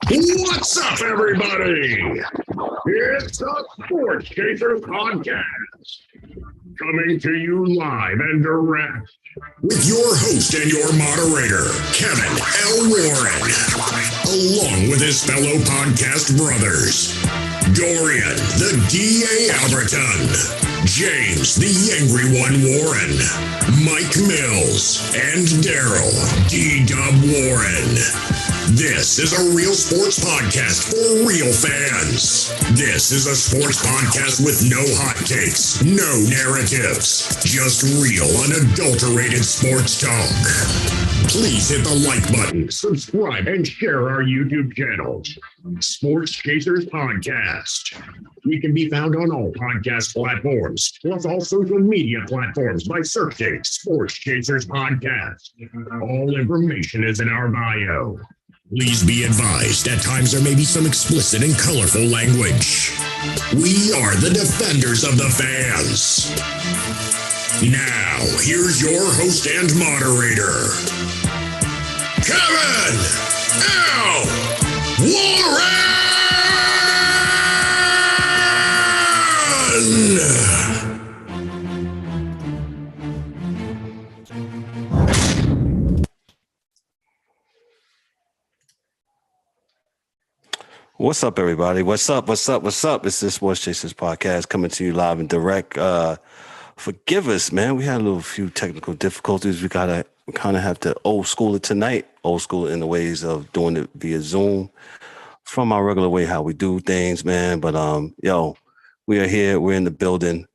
What's up, everybody? It's the Sports Chasers Podcast, coming to you live and direct with your host and your moderator, Kevin L. Warren, along with his fellow podcast brothers, Dorian, the D.A. Alberton, James, the Angry One Warren, Mike Mills, and Daryl, D-Dubb Warren. This is a real sports podcast for real fans. This is a sports podcast with no hot takes, no narratives, just real, unadulterated sports talk. Please hit the like button, subscribe, and share our YouTube channels. Sports Chasers Podcast. We can be found on all podcast platforms, plus all social media platforms by searching Sports Chasers Podcast. All information is in our bio. Please be advised, at times there may be some explicit and colorful language. We are the defenders of the fans. Now, here's your host and moderator, Kevin L. Warren! What's up, everybody? What's up? It's the Sports Chasers Podcast coming to you live and direct. Forgive us, man. We had a few technical difficulties. We kind of have to old school it tonight. Old school in the ways of doing it via Zoom from our regular way how we do things, man. But we are here. We're in the building.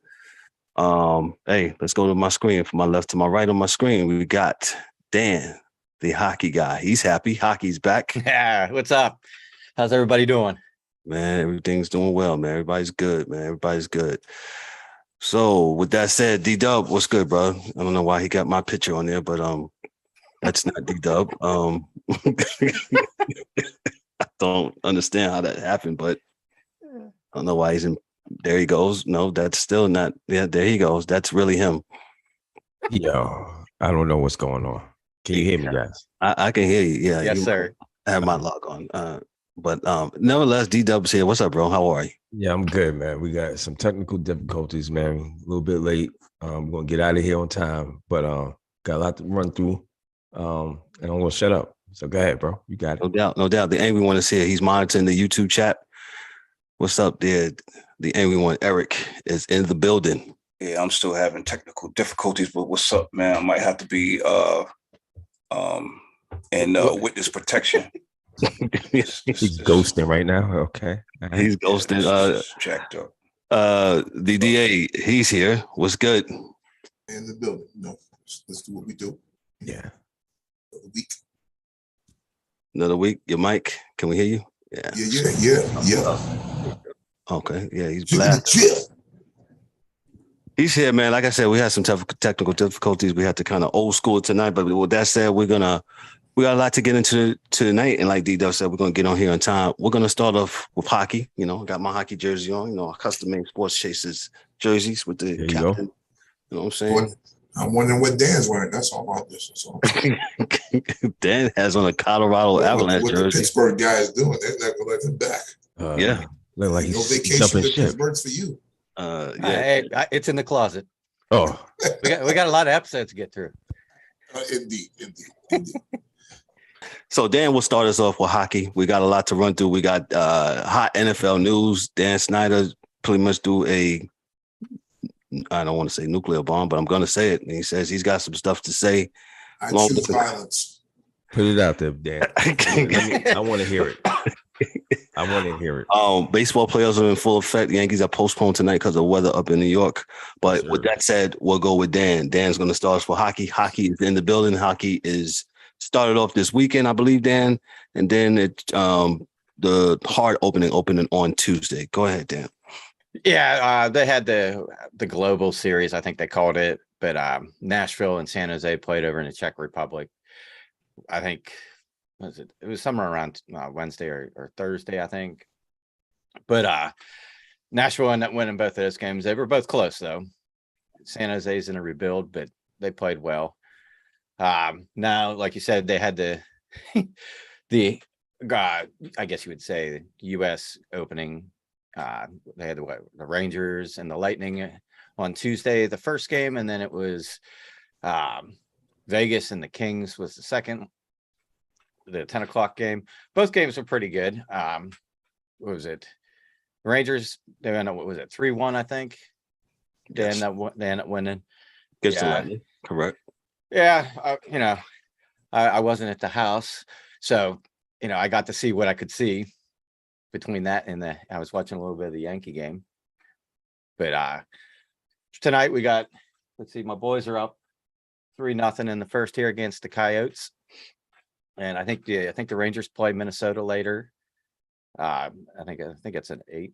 Hey, let's go to my screen. From my left to my right on my screen, we got Dan, the hockey guy. He's happy. Hockey's back. Yeah, what's up? How's everybody doing? Man, everything's doing well, man. Everybody's good, man. Everybody's good. So with that said, D-Dubb, what's good, bro? I don't know why he got my picture on there, but that's not D-Dubb. I don't understand how that happened, but I don't know why he's in. There he goes. No, that's still not. Yeah, there he goes. That's really him. Yo, I don't know what's going on. Can you hear me, guys? I can hear you. Yeah. Yes, sir. I have my log on. But nevertheless, D-Dubb's here. What's up, bro? How are you? Yeah, I'm good, man. We got some technical difficulties, man. A little bit late. We're gonna get out of here on time, but got a lot to run through. And I'm gonna shut up. So go ahead, bro. You got it. No doubt. The angry one is here. He's monitoring the YouTube chat. What's up, there? The angry one, Eric, is in the building. Yeah, I'm still having technical difficulties, but what's up, man? I might have to be in witness protection. He's ghosting right now. Okay. He's ghosting. Jacked up. The DA, he's here. What's good? In the building. No, let's do what we do. Yeah. Another week. Your mic. Can we hear you? Yeah. Okay. Yeah, he's black. He's here, man. Like I said, we had some technical difficulties. We had to kind of old school it tonight. But with that said, we got a lot to get into tonight. And like D-Dubb said, we're going to get on here on time. We're going to start off with hockey. You know, got my hockey jersey on, our custom-made Sports Chasers jerseys with the captain. You know what I'm saying? I'm wondering what Dan's wearing. That's all about this. So. Dan has on a Colorado Avalanche jersey. What the Pittsburgh guys doing? They're not going to let him back. Yeah. Look like no vacation to Pittsburgh's for you. Yeah. It's in the closet. Oh. we got a lot of episodes to get through. Indeed. So Dan will start us off with hockey. We got a lot to run through. We got hot N.F.L. news. Dan Snyder pretty much do I don't want to say nuclear bomb, but I'm going to say it. And he says he's got some stuff to say. I choose violence. Put it out there, Dan. I want to hear it. Baseball players are in full effect. The Yankees are postponed tonight because of weather up in New York. But with that said, we'll go with Dan. Dan's going to start us for hockey. Hockey is in the building. Hockey is started off this weekend, I believe, Dan. And then the hard opening on Tuesday. Go ahead, Dan. Yeah, they had the global series, I think they called it. But Nashville and San Jose played over in the Czech Republic. I think it was somewhere around Wednesday or Thursday, I think. But Nashville ended up winning both of those games. They were both close, though. San Jose's in a rebuild, but they played well. Now, like you said, they had the I guess you would say U.S. opening. They had the Rangers and the Lightning on Tuesday, the first game, and then it was Vegas and the Kings was the second, the 10 o'clock game. Both games were pretty good. What was it? Rangers, they ended up, what was it, 3-1, I think. They Yes. end up winning. Gets the Lightning, correct? Yeah, I wasn't at the house, so I got to see what I could see between that and I was watching a little bit of the Yankee game. But tonight we got, let's see, my boys are up 3-0 in the first here against the Coyotes, and I think the Rangers play Minnesota later. I think it's an 8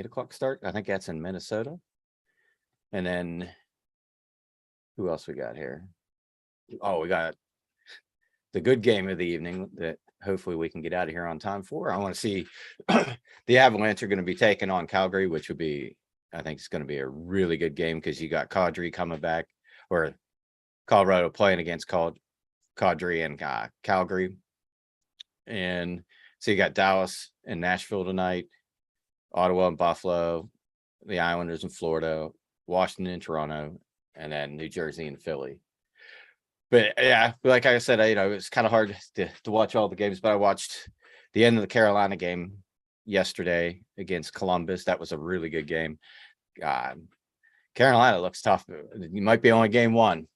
o'clock start. I think that's in Minnesota. And then who else we got here? Oh, we got the good game of the evening that hopefully we can get out of here on time for. I want to see the Avalanche are going to be taking on Calgary, which would be, I think it's going to be a really good game because you got Kadri coming back, or Colorado playing against Kadri and Calgary. And so you got Dallas and Nashville tonight, Ottawa and Buffalo, the Islanders in Florida, Washington and Toronto, and then New Jersey and Philly. But yeah, like I said, it was kind of hard to watch all the games, but I watched the end of the Carolina game yesterday against Columbus. That was a really good game. Carolina looks tough. You might be only game one,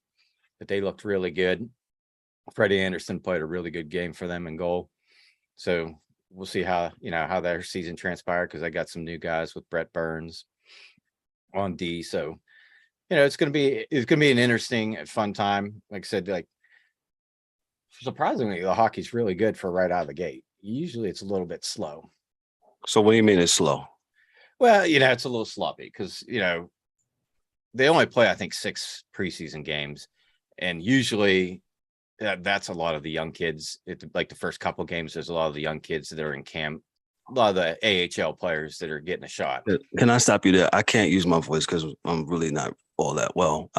but they looked really good. Freddie Anderson played a really good game for them in goal. So we'll see how their season transpired, because I got some new guys with Brett Burns on D. So it's gonna be an interesting, fun time. Like I said, like surprisingly, the hockey's really good for right out of the gate. Usually it's a little bit slow. So what do you mean it's slow? Well, it's a little sloppy because they only play, I think, 6 preseason games, and usually that's a lot of the young kids. Like the first couple games, there's a lot of the young kids that are in camp. A lot of the AHL players that are getting a shot. Can I stop you there? I can't use my voice because I'm really not all that well.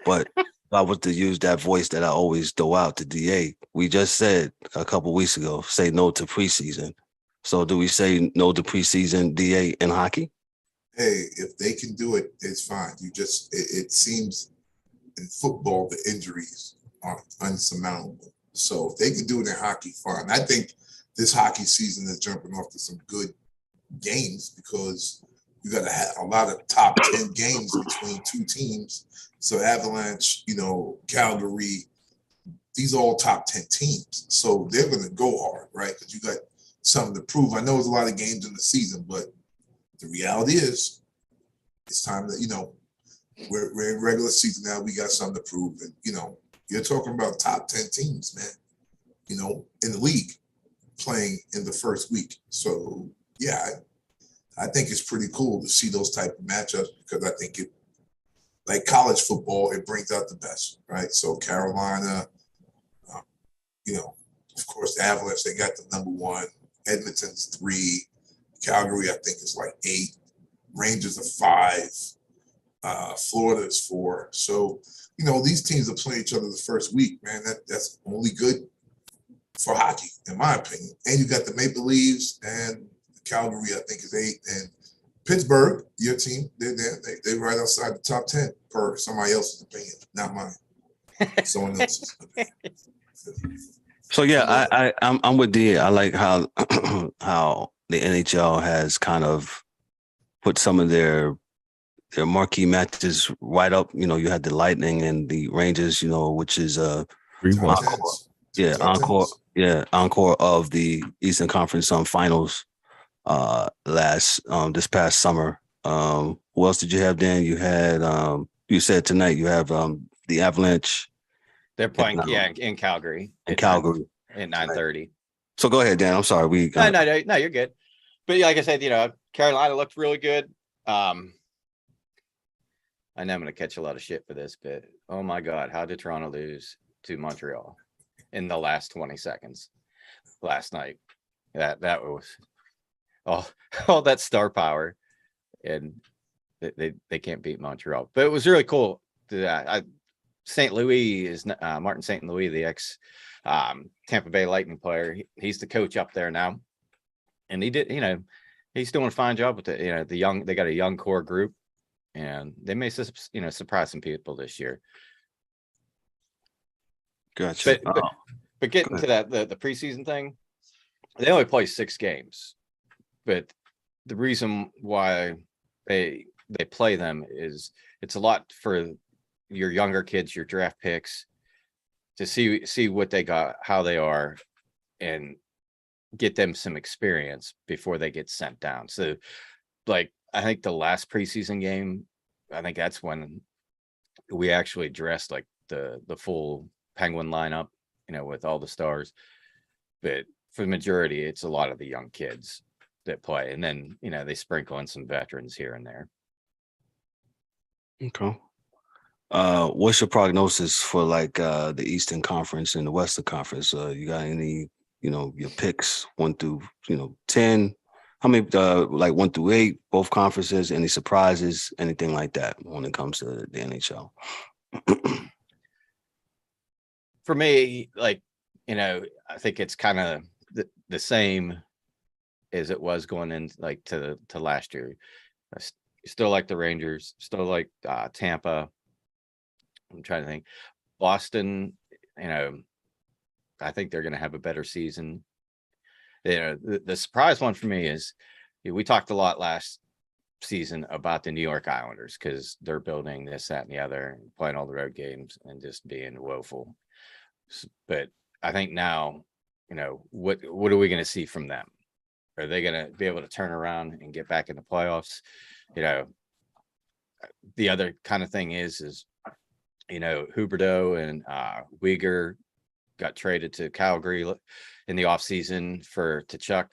But if I was to use that voice that I always throw out to DA, we just said a couple weeks ago, say no to preseason. So do we say no to preseason, DA, in hockey? Hey, if they can do it, it's fine. It seems in football, the injuries are unsurmountable. So if they can do it in hockey, fine. I think this hockey season is jumping off to some good games because you got to have a lot of top 10 games between two teams. So Avalanche, Calgary, these are all top 10 teams. So they're going to go hard, right? Because you got something to prove. I know there's a lot of games in the season, but the reality is it's time that, we're in regular season now. We got something to prove. And, you're talking about top 10 teams, man, in the league playing in the first week. So, yeah, I think it's pretty cool to see those type of matchups because I think it, like college football, it brings out the best, right? So Carolina, of course, the Avalanche, they got the number 1. Edmonton's 3. Calgary, I think, is like 8. Rangers are 5. Florida is 4. So, these teams will play each other the first week, man. That's only good for hockey, in my opinion. And you got the Maple Leafs and Calgary, I think, is 8. And Pittsburgh, your team, they're right outside the top 10 per somebody else's opinion, not mine. Someone else's opinion. So yeah, I'm with DA. I like how how the NHL has kind of put some of their marquee matches right up. You had the Lightning and the Rangers, which is encore. Yeah, encore. Yeah, encore of the Eastern Conference finals this past summer. Who else did you have, Dan? You had you said tonight you have the Avalanche. They're playing in Calgary. In Calgary at 9:30. So go ahead, Dan. I'm sorry. No, you're good. But like I said, Carolina looked really good. I know I'm going to catch a lot of shit for this, but oh my God, how did Toronto lose to Montreal in the last 20 seconds last night? That was all that star power, and they can't beat Montreal. But it was really cool. St. Louis is Martin St. Louis, the ex Tampa Bay Lightning player. He's the coach up there now, and he did, he's doing a fine job with the young. They got a young core group, and they may surprise some people this year. Gotcha. But getting to that the preseason thing, they only play 6 games, but the reason why they play them is it's a lot for your younger kids, your draft picks, to see what they got, how they are, and get them some experience before they get sent down. So, like, I think the last preseason game, I think that's when we actually dressed like the full Penguin lineup, with all the stars. But for the majority, it's a lot of the young kids that play, and then they sprinkle in some veterans here and there. Okay. What's your prognosis for the Eastern Conference and the Western Conference? You got any, your picks 1 through 10? How many 1 through 8, both conferences? Any surprises, anything like that when it comes to the N.H.L? For me, I think it's kind of the same as it was going in to last year. I still like the Rangers, still like Tampa. I'm trying to think. Boston, I think they're going to have a better season. The surprise one for me is we talked a lot last season about the New York Islanders because they're building this, that, and the other, playing all the road games and just being woeful. But I think now, what are we going to see from them? Are they going to be able to turn around and get back in the playoffs? The other kind of thing is Huberdeau and Uyghur got traded to Calgary in the offseason for Tkachuk.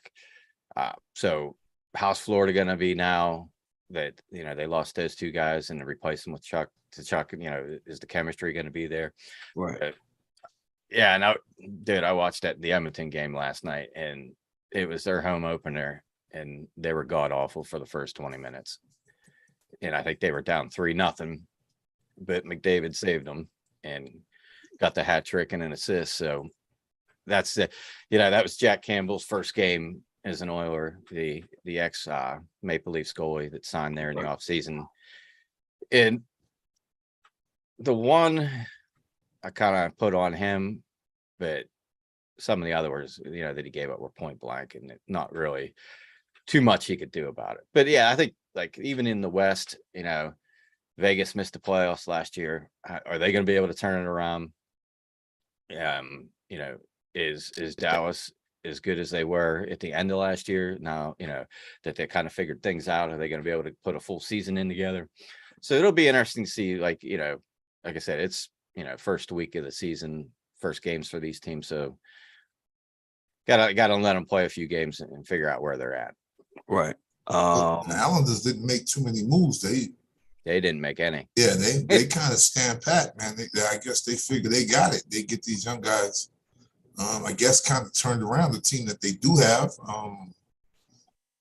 So how's Florida going to be now that, they lost those 2 guys and replace them with Tkachuk? Is the chemistry going to be there? Right. Yeah, no, dude, I watched the Edmonton game last night, and it was their home opener, and they were god awful for the first 20 minutes. And I think they were down 3-0, but McDavid saved them and got the hat trick and an assist. So that's that was Jack Campbell's first game as an Oiler, the ex Maple Leafs goalie that signed there in the offseason. And the one I kind of put on him, but some of the other ones, that he gave up were point blank and not really too much he could do about it. But yeah, I think even in the West, Vegas missed the playoffs last year. Are they going to be able to turn it around? Is Dallas as good as they were at the end of last year? Now, that they kind of figured things out. Are they going to be able to put a full season in together? So it'll be interesting to see, like I said, it's, first week of the season, first games for these teams. So gotta let them play a few games and figure out where they're at. Right. The Islanders didn't make too many moves. They didn't make any. Yeah, they kind of stand pat, man. I guess they figure they got it. They get these young guys, I guess, kind of turned around the team that they do have.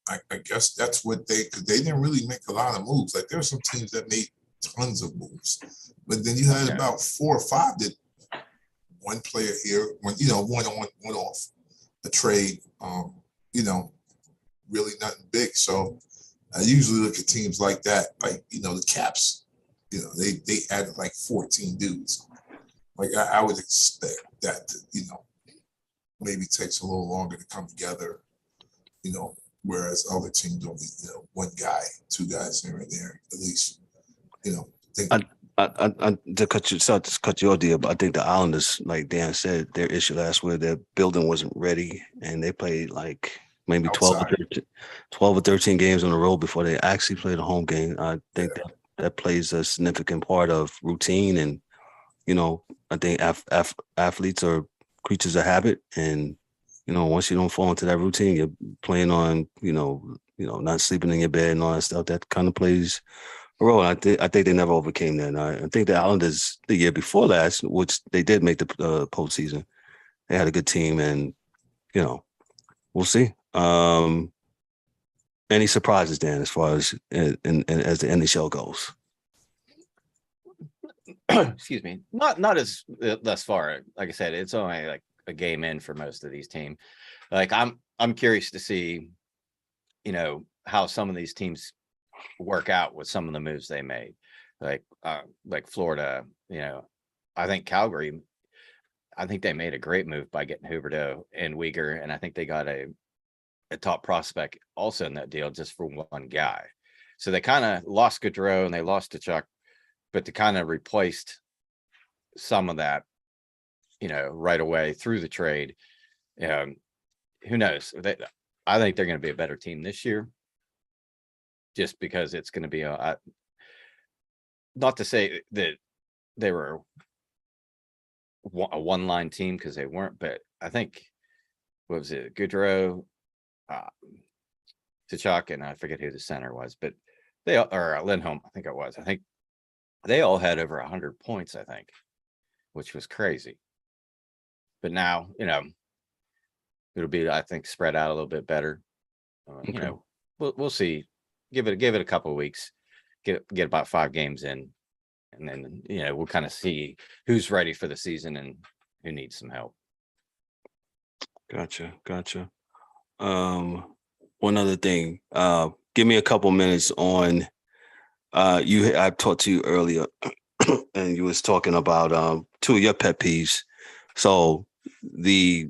I guess that's what because they didn't really make a lot of moves. Like there were some teams that made tons of moves, but then you had about 4 or 5 that one player here, one on, one off, a trade, really nothing big. So I usually look at teams like that, the Caps, they added 14 dudes. I would expect that to, maybe takes a little longer to come together, whereas other teams only, 1 guy, 2 guys here and there, at least, to cut your deal, but I think the Islanders, like Dan said, their issue last year, their building wasn't ready, and they played maybe 12 or 13 games on the road before they actually played a home game. I think that plays a significant part of routine, and I think athletes are creatures of habit, and once you don't fall into that routine, you're playing on not sleeping in your bed and all that stuff. That kind of plays a role. I think they never overcame that. And I think the Islanders the year before last, which they did make the postseason, they had a good team, and we'll see. Any surprises, Dan, as far as as the N.H.L goes? excuse me, not as thus far. Like I said, it's only like a game in for most of these teams. Like I'm curious to see, how some of these teams work out with some of the moves they made. Like Florida, I think Calgary, I think they made a great move by getting Huberdeau and Uyghur, and I think they got a top prospect also in that deal just for one guy. So they kind of lost Gaudreau and they lost Tkachuk, but they kind of replaced some of that, right away through the trade. Who knows? I think they're going to be a better team this year, just because it's going to be not to say that they were a one-line team, because they weren't, but I think, what was it, Gaudreau, Tkachuk, and I forget who the center was, but or Lindholm, I think it was. I think they all had over 100 points, I think, which was crazy. But now, it'll be, I think, spread out a little bit better. Okay. We'll see. Give it a couple of weeks. Get about 5 games in, and then we'll kind of see who's ready for the season and who needs some help. Gotcha. One other thing. Give me a couple minutes on. I talked to you earlier, and you was talking about 2 of your pet peeves. So the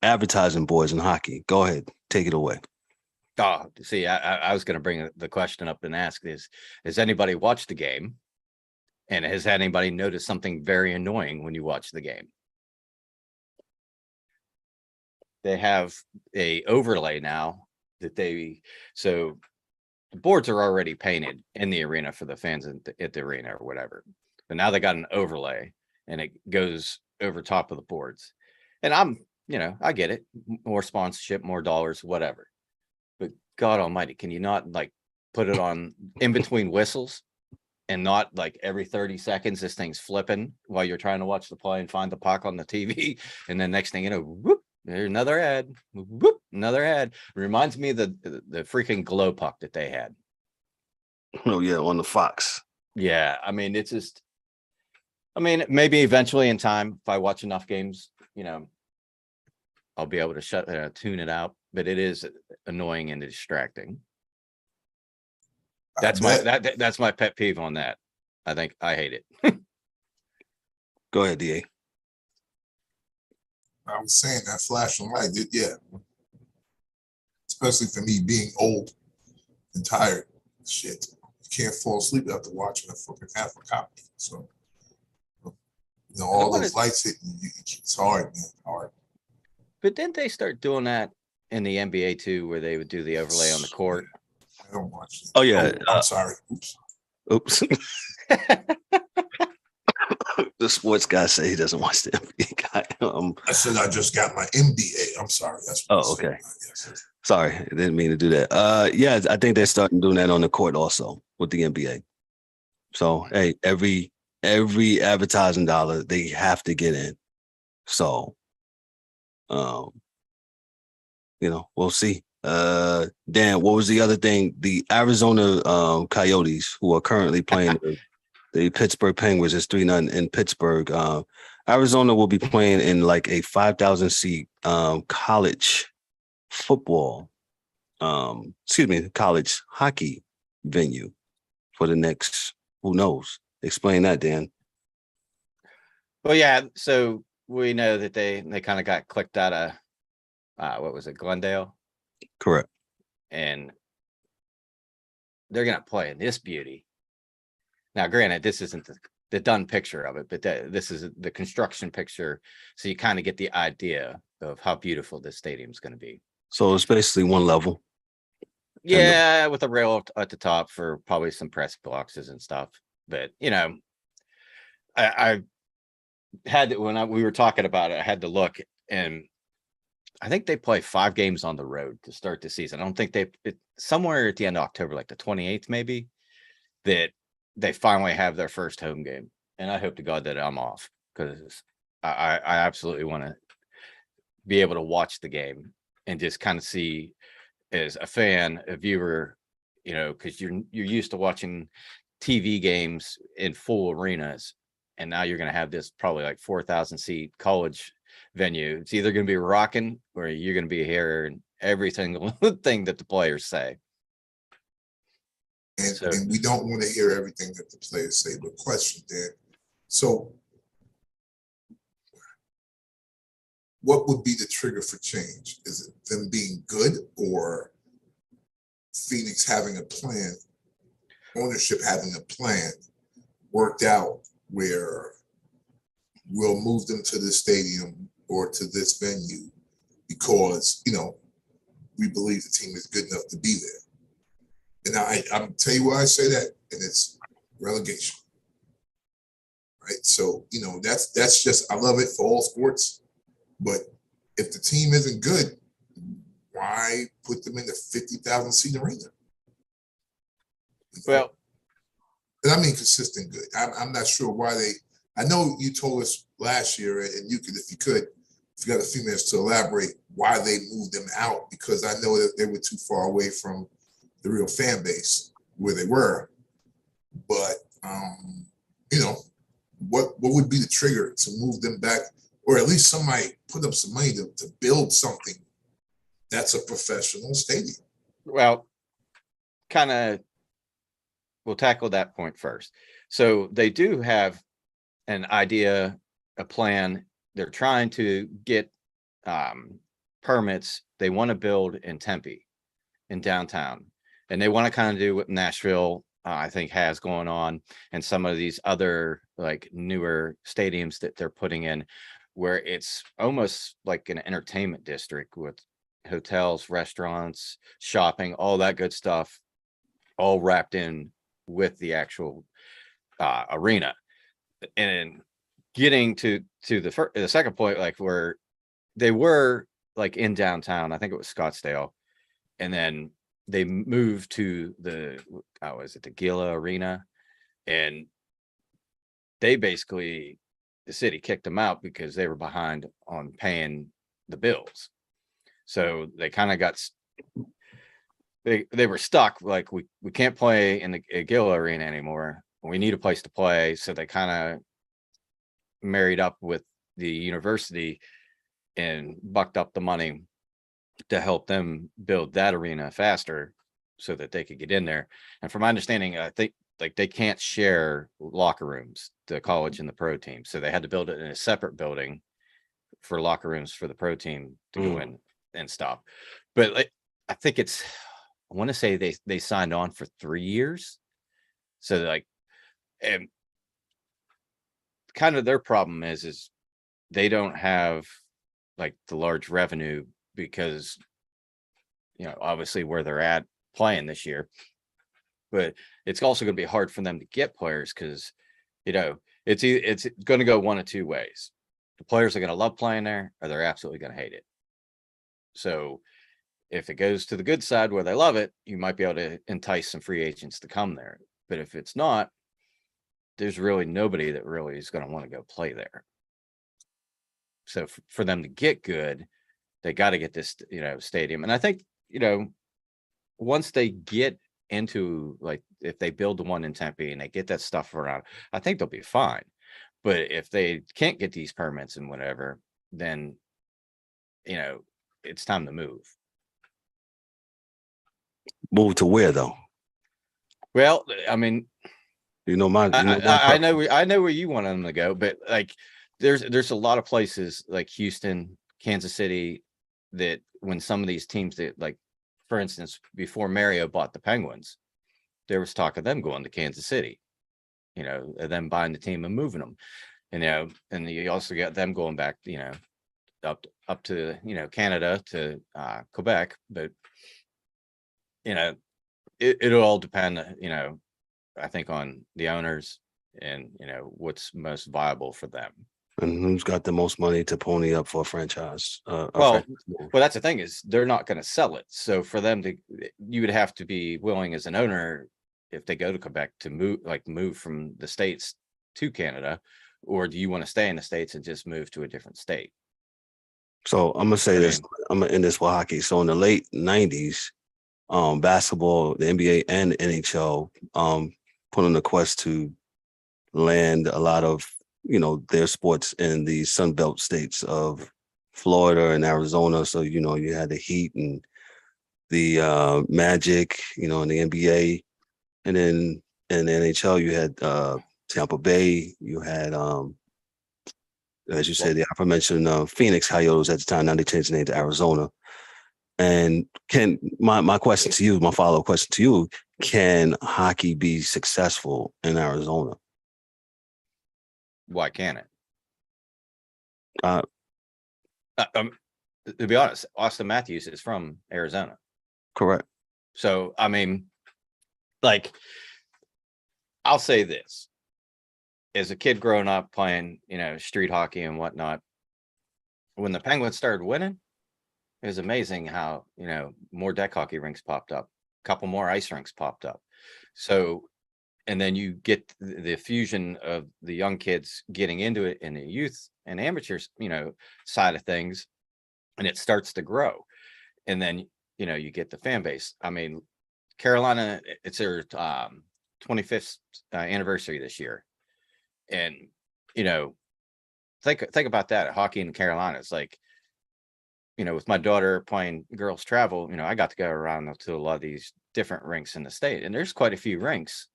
advertising boards in hockey. Go ahead, take it away. Oh, see, I was going to bring the question up and ask this: has anybody watched the game, and has anybody noticed something very annoying when you watch the game? They have a overlay now so the boards are already painted in the arena for the fans at the arena or whatever, but now they got an overlay and it goes over top of the boards. And I get it, more sponsorship, more dollars, whatever. But God Almighty, can you not like put it on in between whistles, and not like every 30 seconds this thing's flipping while you're trying to watch the play and find the puck on the TV, and then next thing you know, whoop, there's another ad. Whoop, another ad. It reminds me of the freaking glow puck that they had. Oh yeah, on the Fox. Yeah, I mean, it's just, maybe eventually in time, if I watch enough games, I'll be able to tune it out. But it is annoying and distracting. That's my pet peeve on that. I think I hate it. Go ahead, DA. I was saying that flashing light, yeah. Especially for me being old and tired. Shit. You can't fall asleep after watching a fucking half a copy. So, all those lights hitting you, it's hard, man. Hard. But didn't they start doing that in the NBA too, where they would do the overlay on the court? I don't watch it. Oh yeah. I'm sorry. Oops. The sports guy say he doesn't watch the NBA guy. I said I just got my MBA. I'm sorry. That's what okay. Sorry, I didn't mean to do that. Yeah, I think they're starting doing that on the court also with the NBA. So hey, every advertising dollar they have to get in. So, we'll see. Dan, what was the other thing? The Arizona Coyotes, who are currently playing the Pittsburgh Penguins, is 3-0 in Pittsburgh. Arizona will be playing in like a 5,000 seat college football, college hockey venue for the next, who knows? Explain that, Dan. Well, yeah. So we know that they kind of got clicked out of what was it, Glendale? Correct. And they're going to play in this beauty. Now, granted, this isn't the done picture of it, but this is the construction picture. So you kind of get the idea of how beautiful this stadium is going to be. So it's basically one level. Yeah, with a rail at the top for probably some press boxes and stuff. But, I had, when we were talking about it, I had to look, and I think they play 5 games on the road to start the season. I don't think somewhere at the end of October, like the 28th, maybe, that they finally have their first home game. And I hope to God that I'm off, because I absolutely want to be able to watch the game and just kind of see, as a fan, a viewer, because you're used to watching TV games in full arenas. And now you're going to have this probably like 4,000 seat college venue. It's either going to be rocking or you're going to be hearing every single thing that the players say. And we don't want to hear everything that the players say. But question, Dan. So what would be the trigger for change? Is it them being good or Phoenix having a plan, ownership having a plan worked out where we'll move them to this stadium or to this venue because, we believe the team is good enough to be there. And I'm tell you why I say that, and it's relegation. Right? So, that's just, I love it for all sports, but if the team isn't good, why put them in the 50,000 seat arena? Well, and I mean consistent good. I'm not sure why I know you told us last year, and you could, if you got a few minutes to elaborate why they moved them out, because I know that they were too far away from the real fan base where they were. But, what would be the trigger to move them back, or at least somebody put up some money to build something that's a professional stadium? Well, we'll tackle that point first. So they do have an idea, a plan. They're trying to get permits. They want to build in Tempe, in downtown, and they want to kind of do what Nashville, I think, has going on, and some of these other like newer stadiums that they're putting in, where it's almost like an entertainment district with hotels, restaurants, shopping, all that good stuff, all wrapped in with the actual arena. And getting to the second point, like where they were like in downtown, I think it was Scottsdale, and then they moved to the Gila Arena, and they basically, the city kicked them out because they were behind on paying the bills. So they kind of got, they were stuck. Like, we can't play in the Gila Arena anymore. We need a place to play. So they kind of married up with the university and bucked up the money to help them build that arena faster so that they could get in there. And from my understanding, I think like they can't share locker rooms, the college and the pro team. So they had to build it in a separate building for locker rooms for the pro team to go in and stop. But like, I think I want to say they signed on for 3 years. So like, and kind of their problem is they don't have like the large revenue because, obviously where they're at playing this year, but it's also going to be hard for them to get players because, it's going to go one of two ways. The players are going to love playing there, or they're absolutely going to hate it. So if it goes to the good side where they love it, you might be able to entice some free agents to come there. But if it's not, there's really nobody that really is going to want to go play there. So for them to get good, they got to get this, stadium. And I think, once they get into, like, if they build the one in Tempe and they get that stuff around, I think they'll be fine. But if they can't get these permits and whatever, then, it's time to move. Move to where though? Well, I mean, I know where you want them to go, but like, there's a lot of places like Houston, Kansas City, that when some of these teams that, like, for instance, before Mario bought the Penguins, there was talk of them going to Kansas City, them buying the team and moving them, and you also got them going back, up to, Canada to Quebec, but it'll all depend, I think, on the owners and, what's most viable for them. And who's got the most money to pony up for a franchise? Well, that's the thing, is they're not going to sell it. So for them you would have to be willing as an owner, if they go to Quebec, to move from the States to Canada, or do you want to stay in the States and just move to a different state? So I'm gonna say this. I'm gonna end this with hockey. So in the late '90s, basketball, the NBA and the N.H.L. put on a quest to land a lot of, their sports in the Sun Belt states of Florida and Arizona. So, you had the Heat and the Magic, and the NBA. And then in the N.H.L, you had Tampa Bay. You had, as you said, the aforementioned Phoenix Coyotes at the time. Now they changed the name to Arizona. And my question to you, my follow-up question to you, can hockey be successful in Arizona? Why can't it? Uh, to be honest, Austin Matthews is from Arizona. Correct. So, I mean, like, I'll say this. As a kid growing up playing, street hockey and whatnot, when the Penguins started winning, it was amazing how, more deck hockey rinks popped up, a couple more ice rinks popped up. So, and then you get the fusion of the young kids getting into it in the youth and amateurs, side of things, and it starts to grow. And then, you get the fan base. I mean, Carolina, it's their 25th anniversary this year. And, think about that. Hockey in Carolina, it's like, with my daughter playing girls travel, I got to go around to a lot of these different rinks in the state. And there's quite a few rinks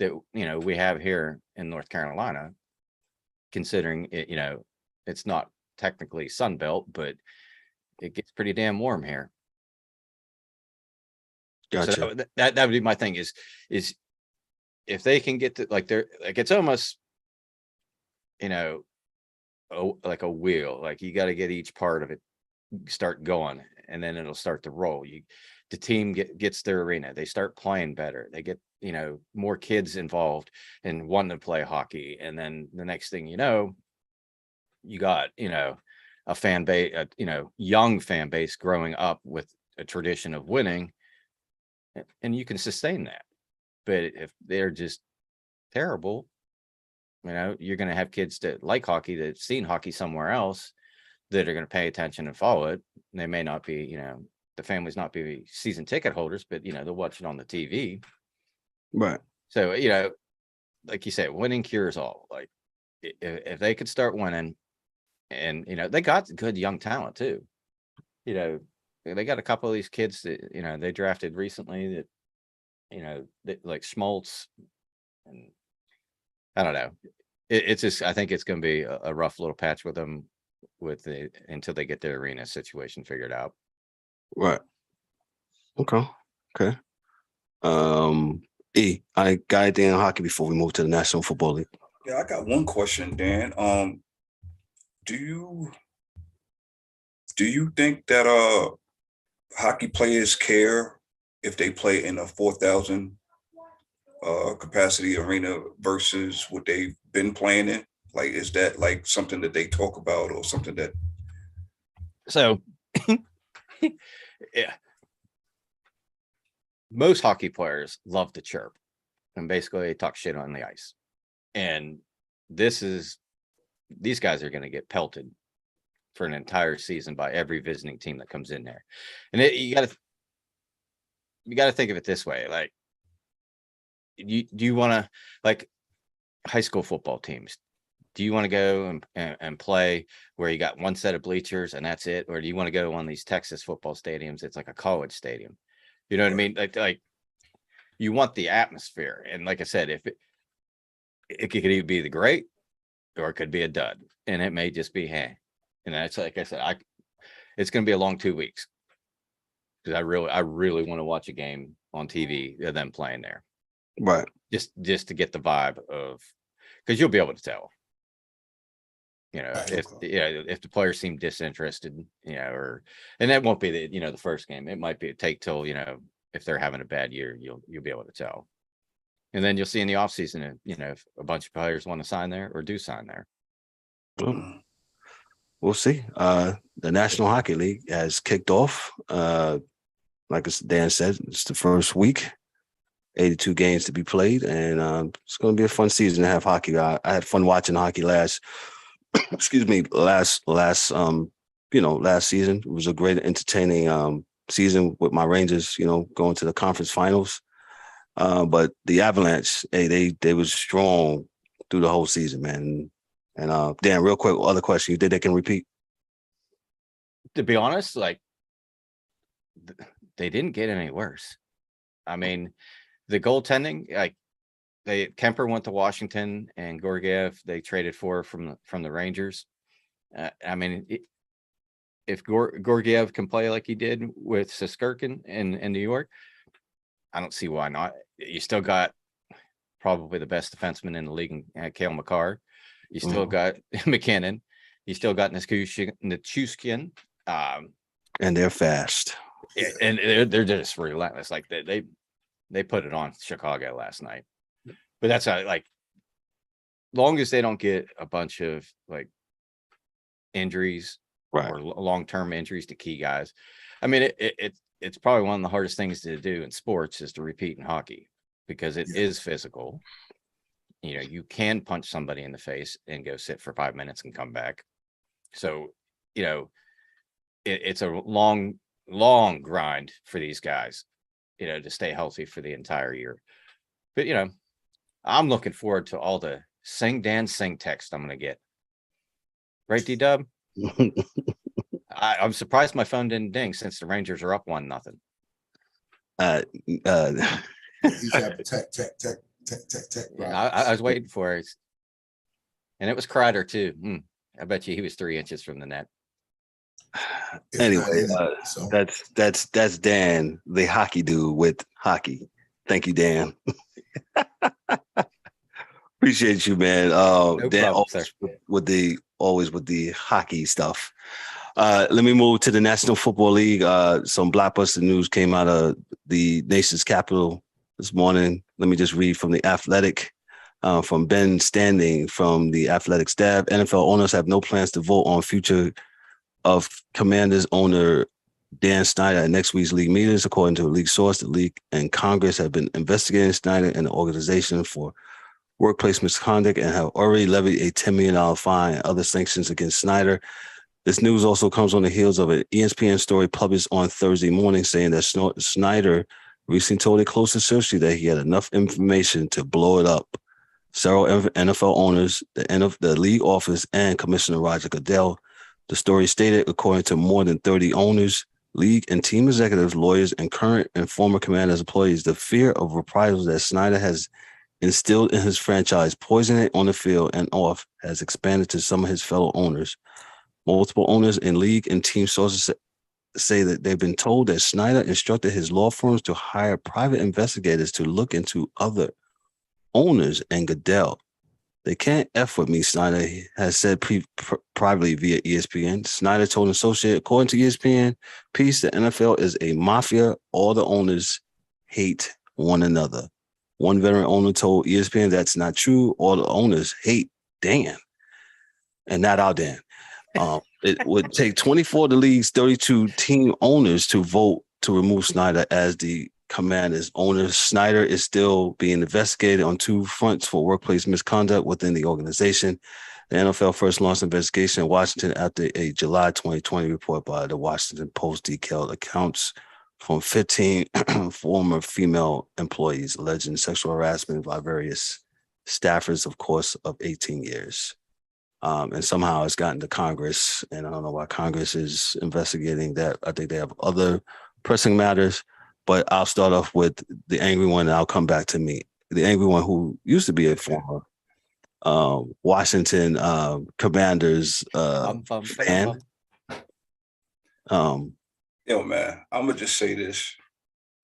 that, we have here in North Carolina, considering it, it's not technically Sun Belt, but it gets pretty damn warm here. Gotcha. So that would be my thing is if they can get to it's almost, like a wheel, like you got to get each part of it start going and then it'll start to roll. The team gets their arena, they start playing better, they get more kids involved and wanting to play hockey, and then the next thing you got a fan base, young fan base growing up with a tradition of winning, and you can sustain that. But if they're just terrible, you're going to have kids that like hockey, that have seen hockey somewhere else, that are going to pay attention and follow it. And they may not be, the families not be season ticket holders, but they'll watch it on the TV. Right. So, like you said, winning cures all. Like if they could start winning, and, they got good young talent too. They got a couple of these kids that, they drafted recently that, that like Schmaltz, and I don't know. It's just, I think it's going to be a rough little patch with them until they get their arena situation figured out. Right. Okay. I got anything on hockey before we move to the National Football League? Yeah, I got one question, Dan. Do you think that hockey players care if they play in a 4,000 capacity arena versus what they've been playing in? Like, is that like something that they talk about, or something that? So, yeah, most hockey players love to chirp, and basically they talk shit on the ice. And these guys are going to get pelted for an entire season by every visiting team that comes in there. And you got to think of it this way. Like, do you want to, like, high school football teams, do you want to go and play where you got one set of bleachers and that's it? Or do you want to go to one of these Texas football stadiums? It's like a college stadium. You know what I mean? Like you want the atmosphere. And like I said, if it could either be the great or it could be a dud, and it may just be, hey, and that's, like I said, it's going to be a long 2 weeks, because I really want to watch a game on TV of them playing there. Right. Just to get the vibe of, because you'll be able to tell, if the players seem disinterested, and that won't be the first game. It might take till, if they're having a bad year, you'll be able to tell. And then you'll see in the offseason, if a bunch of players want to sign there or do sign there. We'll see. The National Hockey League has kicked off. Like Dan said, it's the first week. 82 games to be played, and it's going to be a fun season to have hockey. I had fun watching hockey last season. It was a great, entertaining season with my Rangers, going to the conference finals. But the Avalanche, hey, they was strong through the whole season, man. And Dan, real quick, other question: you think they can repeat? To be honest, like they didn't get any worse. I mean, the goaltending, like Kemper went to Washington and Georgiev they traded for from the Rangers. I mean, if Georgiev can play like he did with Siskirkin in New York, I don't see why not. You still got probably the best defenseman in the league, Cale Makar. You still got McKinnon. You still got Nichushkin. And they're fast. And they're just relentless. Like they put it on Chicago last night. But that's like, long as they don't get a bunch of like injuries or long-term injuries to key guys. I mean, it's probably one of the hardest things to do in sports is to repeat in hockey because it is physical. You know, you can punch somebody in the face and go sit for 5 minutes and come back. So, you know, it's a long grind for these guys, you know, to stay healthy for the entire year. But, you know, I'm looking forward to all the Sing Dan Sing text I'm going to get. Right, D-Dubb? I'm surprised my phone didn't ding since the Rangers are up 1-0. He's got tech. Yeah, I was waiting for it. And it was Kreider too. I bet you he was 3 inches from the net. Anyway, that's Dan, the hockey dude with hockey. Thank you, Dan. Appreciate you, man. No Dan, problem, always with the hockey stuff. Let me move to the National Football League. Some blockbuster news came out of the nation's capital this morning. Let me just read from the Athletic, from Ben Standing from the Athletic staff. NFL owners have no plans to vote on future of Commanders owner Dan Snyder at next week's league meetings. According to a league source, the league and Congress have been investigating Snyder and the organization for workplace misconduct and have already levied a $10 million fine and other sanctions against Snyder. This news also comes on the heels of an ESPN story published on Thursday morning saying that Snyder recently told a close associate that he had enough information to blow it up. Several NFL owners, the league office, and Commissioner Roger Godell. The story stated, according to more than 30 owners, league and team executives, lawyers, and current and former Commanders employees, the fear of reprisals that Snyder has instilled in his franchise, poisoning it on the field and off, has expanded to some of his fellow owners. Multiple owners in league and team sources say that they've been told that Snyder instructed his law firms to hire private investigators to look into other owners and Godell. They can't F with me, Snyder has said privately via ESPN. Snyder told an associate, according to ESPN piece, the NFL is a mafia. All the owners hate one another. One veteran owner told ESPN that's not true. All the owners hate Dan. And not our Dan. It would take 24 of the league's 32 team owners to vote to remove Snyder as the Commanders owner. Snyder is still being investigated on 2 fronts for workplace misconduct within the organization. The NFL first launched an investigation in Washington after a July 2020 report by the Washington Post detailed accounts from 15 former female employees alleging sexual harassment by various staffers, of course, of 18 years. And somehow it's gotten to Congress, and I don't know why Congress is investigating that. I think they have other pressing matters, but I'll start off with the angry one, and I'll come back to me. The angry one who used to be a former Washington Commanders fan. Yo, man, I'm going to just say this.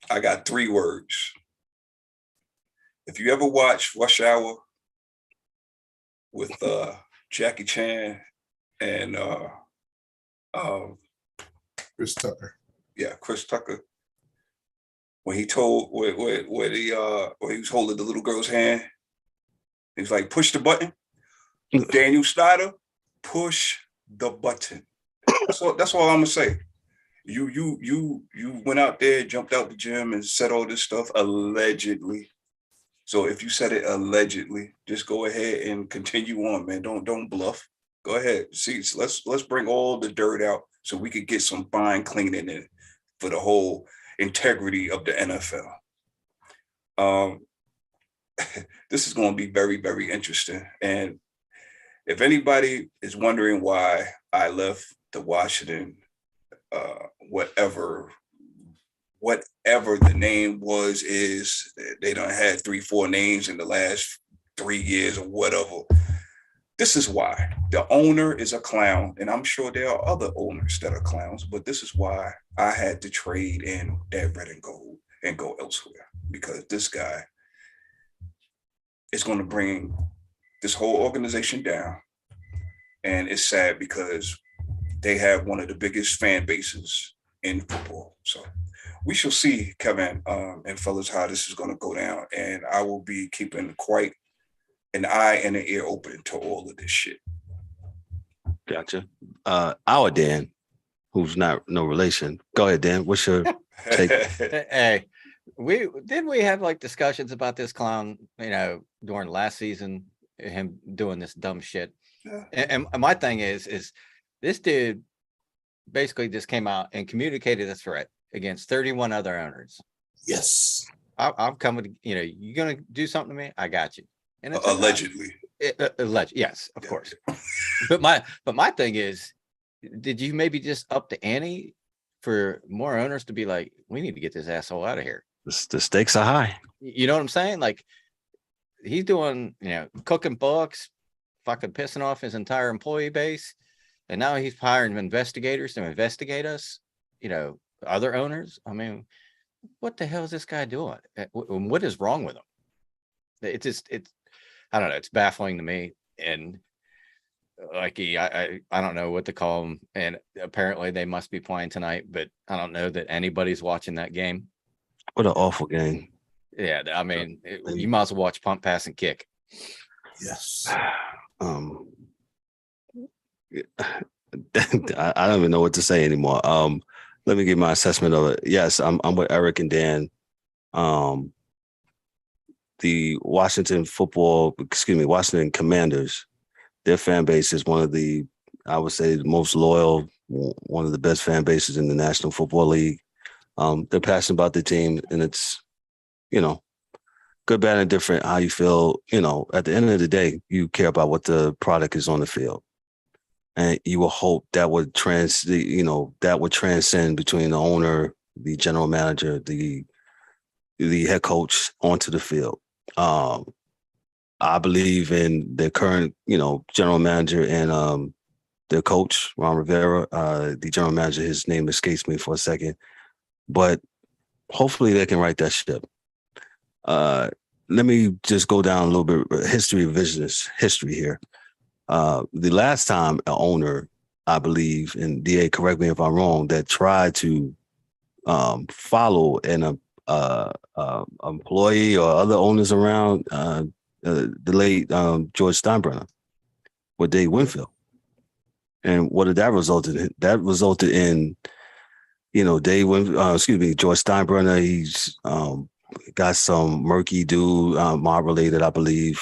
I got 3 words. If you ever watch Rush Hour with Jackie Chan and Chris Tucker. Yeah, Chris Tucker. When he told where he was holding the little girl's hand, he was like, push the button. Daniel Snyder, push the button. That's all I'm gonna say. You went out there, jumped out the gym and said all this stuff allegedly. So if you said it allegedly, just go ahead and continue on, man. Don't bluff. Go ahead. See, let's bring all the dirt out so we could get some fine cleaning in for the whole integrity of the NFL. This is going to be very, very interesting. And if anybody is wondering why I left the Washington, whatever the name is, they done had 3-4 names in the last 3 years or whatever. This is why. The owner is a clown, and I'm sure there are other owners that are clowns, but this is why I had to trade in that red and gold and go elsewhere, because this guy is going to bring this whole organization down. And it's sad because they have one of the biggest fan bases in football. So we shall see, Kevin, and fellas, how this is going to go down. And I will be keeping quite an eye and an ear open to all of this shit. Gotcha. Our Dan, who's not no relation. Go ahead, Dan. What's your take? Hey, we have like discussions about this clown, during last season, him doing this dumb shit. Yeah. And my thing is this dude basically just came out and communicated a threat against 31 other owners. Yes. I'm coming, you're going to do something to me? I got you. And it's Allegedly. Yes, of course. But my thing is, did you maybe just up the ante for more owners to be like, we need to get this asshole out of here? The stakes are high. You know what I'm saying? Like, he's doing, cooking books, fucking pissing off his entire employee base. And now he's hiring investigators to investigate us, other owners. I mean, what the hell is this guy doing? What is wrong with him? It's I don't know. It's baffling to me. And like, I don't know what to call him. And apparently they must be playing tonight, but I don't know that anybody's watching that game. What an awful game. Yeah. I mean, you might as well watch Pump, Pass, and Kick. Yes. I don't even know what to say anymore. Let me give my assessment of it. Yes, I'm with Eric and Dan. The Washington Commanders, their fan base is one of the, I would say, the most loyal, one of the best fan bases in the National Football League. They're passionate about the team, and it's, good, bad, and different how you feel. At the end of the day, you care about what the product is on the field. And you will hope that would transcend between the owner, the general manager, the head coach onto the field. I believe in the current, general manager and their coach, Ron Rivera, the general manager, his name escapes me for a second, but hopefully they can right that ship. Let me just go down a little bit revisionist history here. The last time an owner, I believe, and DA, correct me if I'm wrong, that tried to follow an employee or other owners around the late George Steinbrenner with Dave Winfield. And what did that result in? That resulted in, George Steinbrenner, he's got some murky dude, mob related, I believe,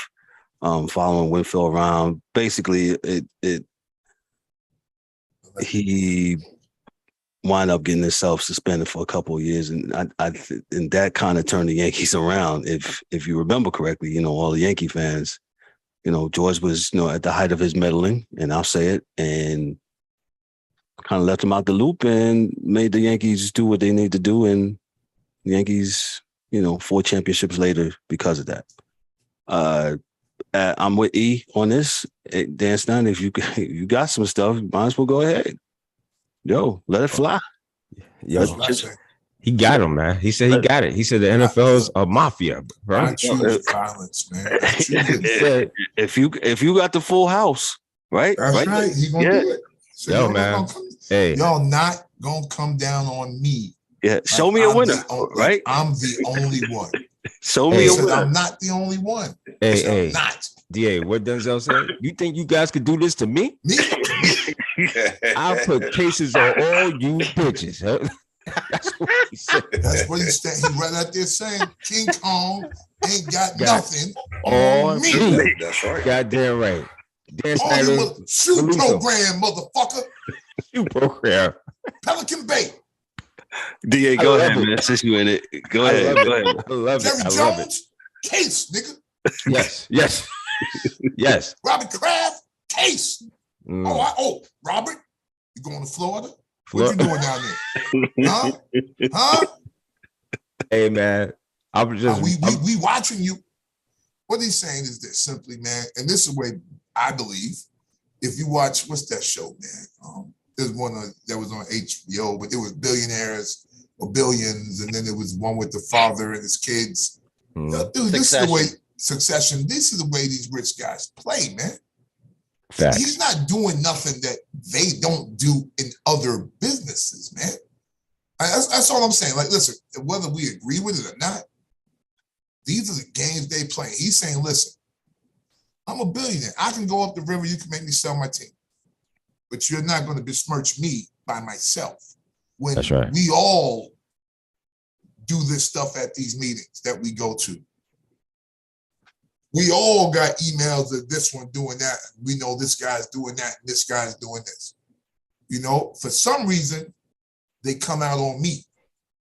following Winfield around. Basically, he wind up getting himself suspended for a couple of years, and and that kind of turned the Yankees around. If you remember correctly, all the Yankee fans, George was at the height of his meddling, and I'll say it, and kind of left him out the loop and made the Yankees do what they need to do, and the Yankees, 4 championships later because of that. I'm with E on this. Dan Snyder, if you got some stuff, you might as well go ahead. Yo, let it fly. Yo, he got him, man. He said he got it. He said the NFL's a mafia, right? I choose violence, man. If you got the full house, right? That's right. He gonna do it. So yo, man. Y'all not gonna come down on me. Yeah, show me a winner, right? I'm the only one. Show me a winner. I'm not the only one. Hey, I'm not. DA, what Denzel said? You think you guys could do this to me? Me? I'll put cases on all you bitches. Huh? That's what he said. That's what he said. He right out there saying King Kong ain't got nothing on me. That's right. Goddamn right. Dan Snyder, shoot program, motherfucker. Shoot program. Pelican Bay. DA, go ahead, man. Since you in it, go ahead. Go ahead. I love Jerry it. I Jones, love it. case, nigga. Yes. Robert Kraft, case. Robert, you going to Florida? What you doing down there? Huh? Hey, man. I was just we watching you. What he's saying is this simply, man, and this is the way I believe. If you watch, what's that show, man? There's one that was on HBO, but it was billionaires or billions, and then there was one with the father and his kids. Dude, this is the way Succession. This is the way these rich guys play, man. Facts. He's not doing nothing that they don't do in other businesses, man. That's all I'm saying. Like, listen, whether we agree with it or not, these are the games they play. He's saying, listen, I'm a billionaire. I can go up the river. You can make me sell my team. But you're not going to besmirch me by myself. When That's right. We all do this stuff at these meetings that we go to. We all got emails of this one doing that. We know this guy's doing that and this guy's doing this. You know, for some reason, they come out on me.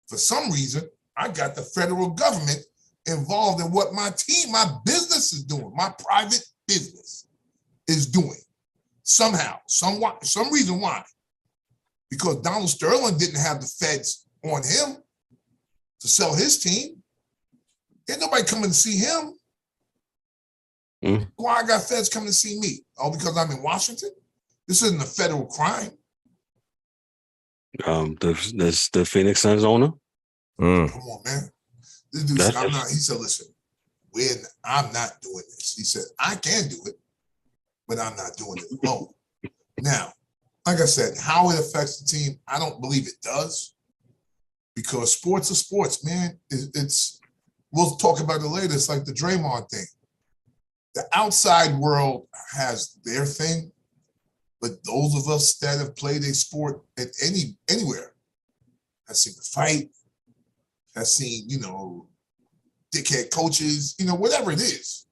For some reason, I got the federal government involved in what my team, my business is doing, my private business is doing. Somehow, some reason why. Because Donald Sterling didn't have the feds on him to sell his team. Ain't nobody coming to see him. Why I got feds coming to see me? Oh, because I'm in Washington? This isn't a federal crime. The Phoenix Suns owner? Come on, man. This dude said, he said, listen, I'm not doing this. He said, I can do it, but I'm not doing it alone. Now, like I said, how it affects the team, I don't believe it does. Because sports are sports, man. We'll talk about it later. It's like the Draymond thing. The outside world has their thing, but those of us that have played a sport at anywhere have seen the fight, have seen, dickhead coaches, whatever it is.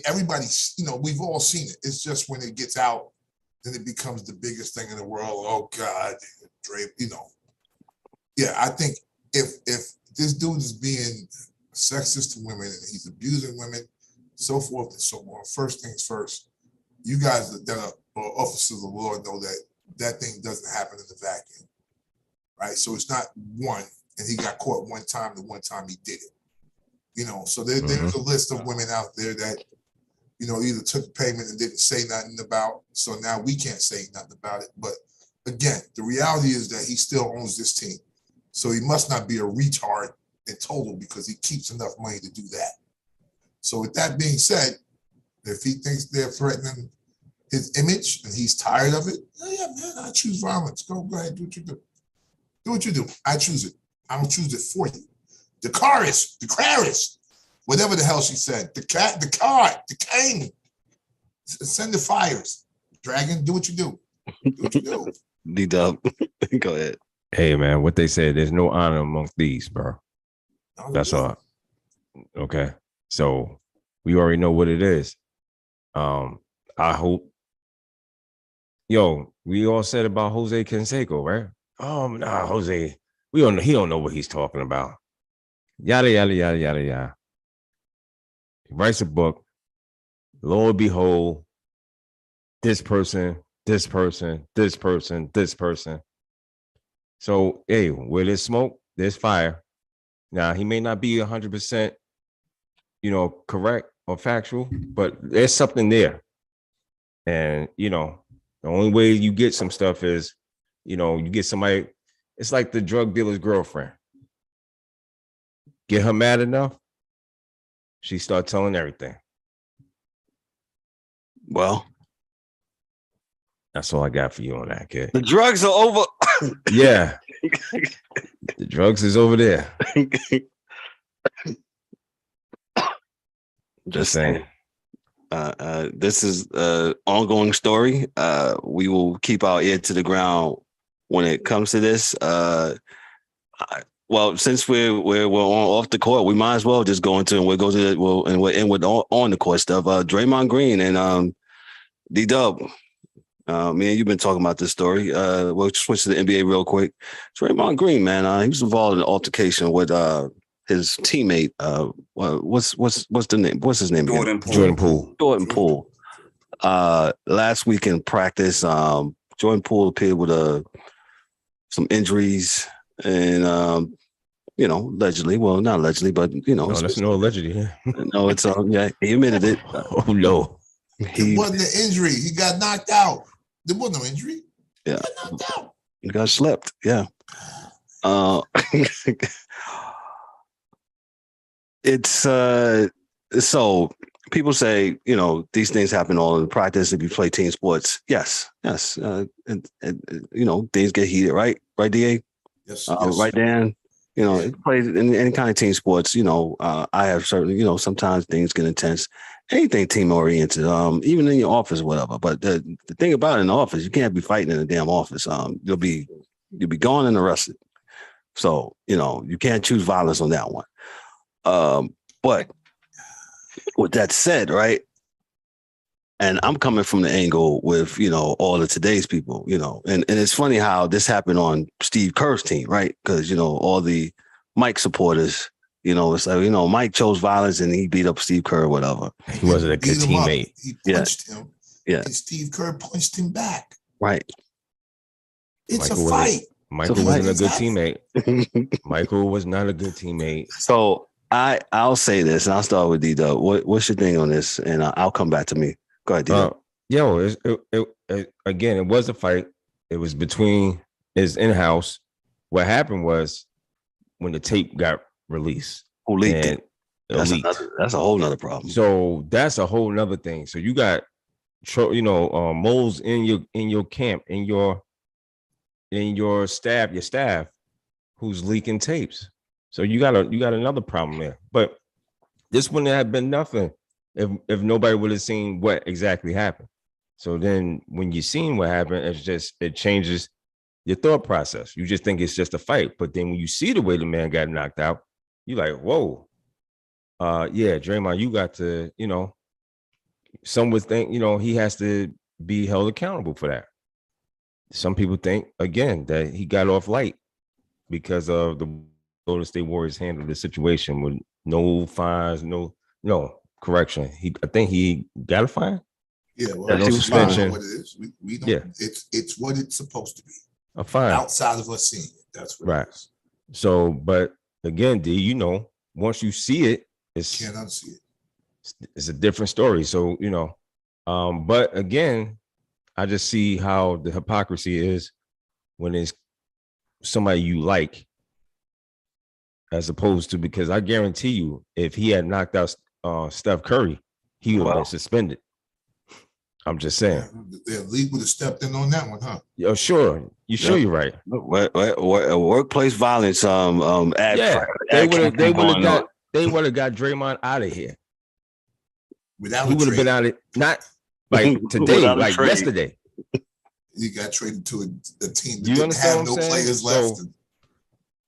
Everybody's, we've all seen it. It's just when it gets out, then it becomes the biggest thing in the world. Oh God, Dre, Yeah, I think if this dude is being sexist to women and he's abusing women, so forth and so on. First things first, you guys that are officers of the law know that thing doesn't happen in the vacuum, right? So it's not one, and he got caught one time, the one time he did it. So there's a list of women out there that, either took payment and didn't say nothing about, so now we can't say nothing about it. But again, the reality is that he still owns this team. So he must not be a retard in total because he keeps enough money to do that. So with that being said, if he thinks they're threatening his image and he's tired of it, yeah, man, I choose violence. Go ahead, do what you do. Do what you do. I choose it. I don't choose it for you. The Caris, whatever the hell she said. The cane. Send the fires. Dragon, do what you do. Do what you do. D-Dubb, go ahead. Hey, man, what they said, there's no honor among thieves, bro. That's all. Okay. So we already know what it is. I hope. We all said about Jose Canseco, right? Nah, Jose. We don't know. He don't know what he's talking about. Yada, yada, yada, yada, yada. He writes a book. Lo and behold, this person. So, hey, where there's smoke, there's fire. Now, he may not be 100%, correct or factual, but there's something there. And, the only way you get some stuff is, you get somebody, it's like the drug dealer's girlfriend. Get her mad enough, she start telling everything. Well, that's all I got for you on that, kid. The drugs are over. Yeah. The drugs is over there. Just saying. This is an ongoing story. We will keep our ear to the ground when it comes to this. Well, since we're off the court, we might as well just go into and we're in with on the court stuff. Draymond Green and D-Dubb. Man, you've been talking about this story. We'll switch to the NBA real quick. Draymond Green, man, he was involved in an altercation with his teammate. What's the name? What's his name again? Jordan Poole. Jordan Poole. Last week in practice, Jordan Poole appeared with some injuries and allegedly, well, not allegedly, but no, that's no allegedly. Yeah. No, it's yeah, he admitted it. Oh no, it wasn't an injury. He got knocked out. There wasn't no injury. Yeah, He got knocked out. He got slept. Yeah. It's so people say, these things happen all in practice if you play team sports. Yes. And things get heated, right? Right, DA? Yes. Right, Dan? It plays in any kind of team sports. I have certainly, sometimes things get intense. Anything team oriented, even in your office, whatever. But the thing about it in the office, you can't be fighting in the damn office. You'll be gone and arrested. So, you can't choose violence on that one. But with that said, right, and I'm coming from the angle with, all of today's people, and it's funny how this happened on Steve Kerr's team, right? Because, all the Mike supporters, it's like, Mike chose violence and he beat up Steve Kerr or whatever. He wasn't a good teammate. He punched him. Yeah. And Steve Kerr punched him back. Right. It's Michael a fight. Michael wasn't a good teammate. Michael was not a good teammate. So I'll say this, and I'll start with D-Dubb. What's your thing on this? And I'll come back to me. Go ahead, D-Dubb. Again, it was a fight. It was between his in-house. What happened was when the tape got released. Who leaked it? That's a whole nother problem. So that's a whole nother thing. So you got, moles in your camp, in your staff, who's leaking tapes. So you got another problem there. But this wouldn't have been nothing if nobody would have seen what exactly happened. So then when you seen what happened, it changes your thought process. You just think it's just a fight. But then when you see the way the man got knocked out, you're like, whoa. Draymond, you got to, some would think, he has to be held accountable for that. Some people think, again, that he got off light because of the Golden State Warriors handled the situation with no fines, no correction. I think he got a fine. Yeah, well, no suspension. What it is. We don't. Yeah. It's what it's supposed to be. A fine outside of us seeing it. That's what right. It is. So, but again, D, once you see it, can't unsee it. It's a different story. So, but again, I just see how the hypocrisy is when it's somebody you like, as opposed to, because I guarantee you, if he had knocked out Steph Curry, he would have been suspended. I'm just saying. The league would have stepped in on that one, huh? Yeah, sure. You're right. Workplace violence. They would have got Draymond out of here. Without he would have been out of not like today, like yesterday. He got traded to a team that didn't have no players left. So,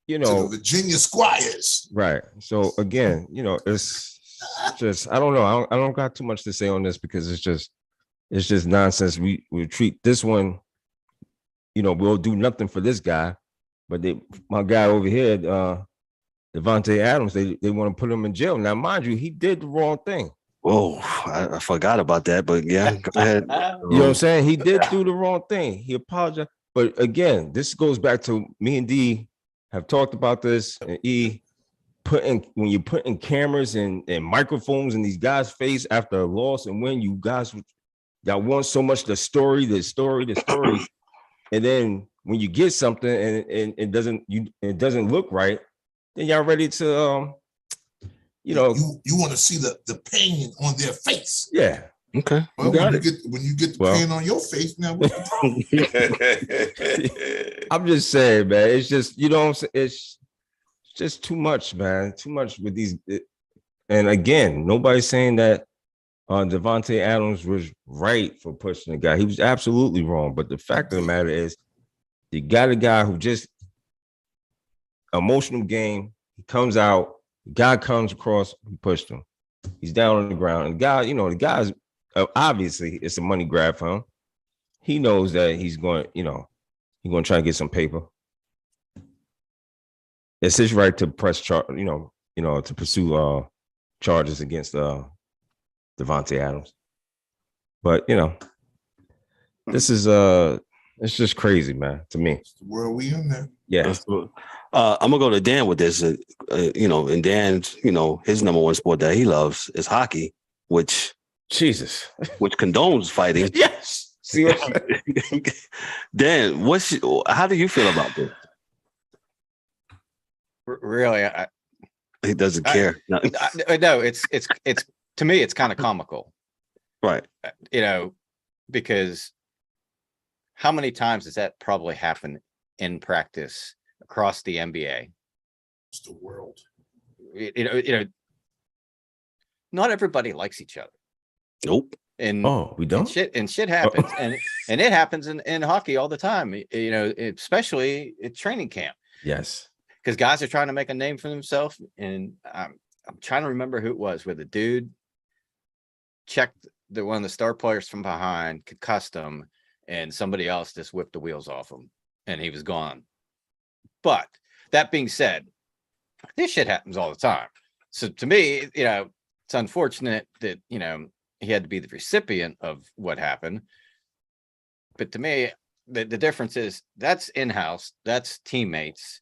to the Virginia Squires. Right. So again, it's just I don't know. I don't got too much to say on this because it's just nonsense. We treat this one, we'll do nothing for this guy, but my guy over here, Davante Adams, they want to put him in jail. Now, mind you, he did the wrong thing. Oh, I forgot about that, but yeah, go ahead. You know what I'm saying? He did do the wrong thing. He apologized. But again, this goes back to me and D have talked about this. And when you put in cameras and microphones in these guys' face after a loss and when you guys that want so much the story, and then when you get something and it doesn't look right, then y'all ready to you want to see the pain on their face. Yeah. Okay. Well, when you get the pain on your face, now what's the problem? I'm just saying, man. It's just it's just too much, man. Too much with these. And again, nobody's saying that Davante Adams was right for pushing the guy. He was absolutely wrong. But the fact of the matter is, you got a guy who just emotional game. He comes out. The guy comes across. He pushed him. He's down on the ground. And the guy, the guy's obviously it's a money grab for him. he knows that he's going, he's going to try and get some paper. It's his right to press to pursue charges against Devontae Adams. But this is it's just crazy, man, to me. It's the world we in there. Yeah. I'm gonna go to Dan with this. And Dan's, his number one sport that he loves is hockey, which condones fighting. Yes. See what Dan, how do you feel about this? Really, He doesn't care. no, it's to me, it's kind of comical, Right. Because how many times does that probably happen in practice across the NBA? It's the world. Not everybody likes each other. Nope. we don't. Shit happens, and it happens in hockey all the time. Especially at training camp. Yes. Because guys are trying to make a name for themselves, and I'm trying to remember who it was, where the dude checked one of the star players from behind, concussed him, and somebody else just whipped the wheels off him, and he was gone. But that being said, this shit happens all the time. So to me, it's unfortunate that he had to be the recipient of what happened. But to me, the difference is that's in-house, that's teammates.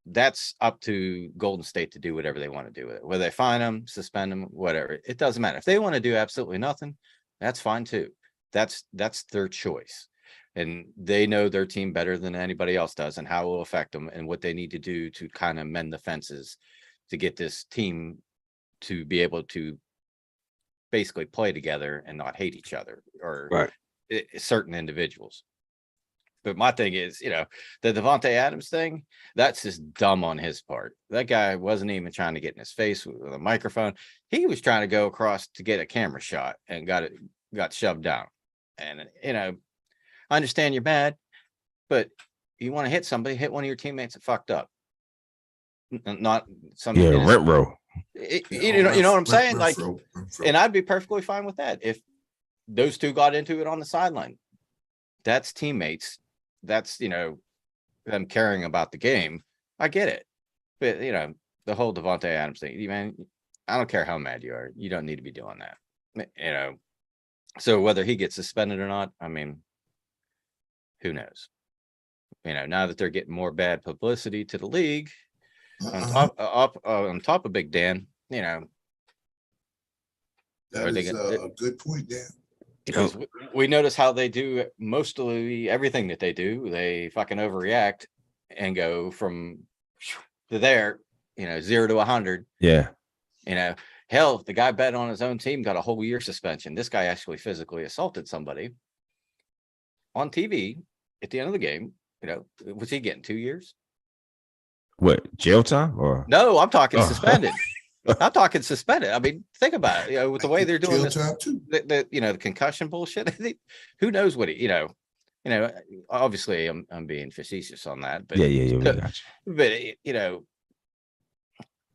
That's up to Golden State to do whatever they want to do with it. Whether they fine them, suspend them, whatever, it doesn't matter. If they want to do absolutely nothing, that's fine too. That's their choice, and they know their team better than anybody else does, and how it will affect them, and what they need to do to kind of mend the fences to get this team to be able to basically play together and not hate each other or certain individuals. But my thing is, the Devontae Adams thing, that's just dumb on his part. That guy wasn't even trying to get in his face with a microphone. He was trying to go across to get a camera shot and got shoved down. And, I understand you're mad, but you want to hit somebody, hit one of your teammates that fucked up. Not somebody. Yeah, rent row. You know what I'm saying? And I'd be perfectly fine with that if those two got into it on the sideline. That's teammates. That's them caring about the game. I get it, but the whole Devontae Adams thing, man, I don't care how mad you are, you don't need to be doing that. So whether he gets suspended or not, I mean, who knows? Now that they're getting more bad publicity to the league, on top of Big Dan, that is a good point, Dan. Because we notice how they do mostly everything that they do. They fucking overreact and go from to there, 0 to 100. Yeah. Hell, the guy bet on his own team got a whole year suspension. This guy actually physically assaulted somebody on TV at the end of the game. Was he getting 2 years? What, jail time or? No, I'm talking suspended. I'm talking suspended. I mean, think about it. With the way they're doing this, the concussion bullshit. Who knows what obviously, I'm being facetious on that, but yeah. But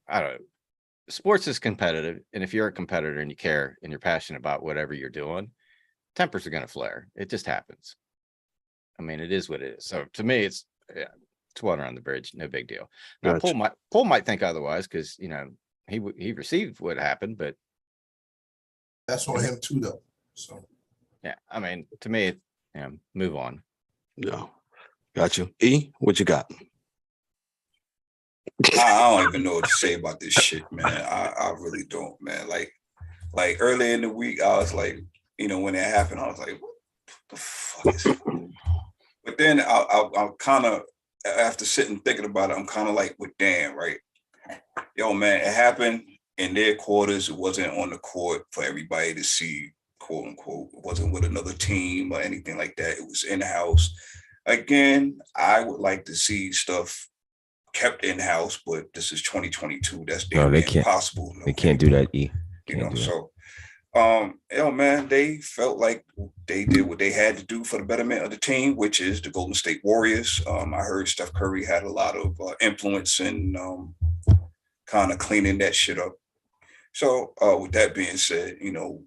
I don't know. Sports is competitive, and if you're a competitor and you care and you're passionate about whatever you're doing, tempers are going to flare. It just happens. I mean, it is what it is. So to me, it's water on the bridge. No big deal. Now, gotcha. Poole might think otherwise because he received what happened, but that's on him too, though. So yeah, I mean, to me, move on. No, got you. E, what you got? I don't even know what to say about this shit, man. I really don't, man. Like early in the week, I was like, when it happened, I was like, what the fuck is it? But then I'm kind of, after sitting thinking about it, I'm kind of like with Dan, right? Yo, man, it happened in their quarters. It wasn't on the court for everybody to see, quote unquote. It wasn't with another team or anything like that. It was in-house. Again, I would like to see stuff kept in-house, but this is 2022. That's impossible. They can't do that, E. Man, they felt like they did what they had to do for the betterment of the team, which is the Golden State Warriors. I heard Steph Curry had a lot of influence in kind of cleaning that shit up. So with that being said,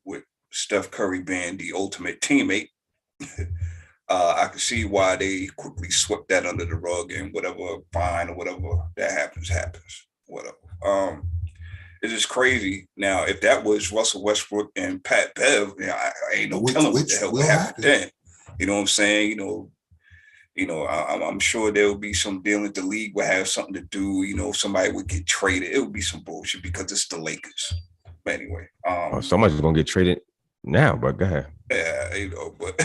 with Steph Curry being the ultimate teammate, I can see why they quickly swept that under the rug, and whatever fine or whatever that happens, whatever. It's just crazy. Now, if that was Russell Westbrook and Pat Bev, I ain't no telling what the hell would happen then. You know what I'm saying? I'm sure there will be some dealings. The league will have something to do. Somebody would get traded. It would be some bullshit because it's the Lakers. But anyway, somebody's gonna get traded now. But go ahead. Yeah, but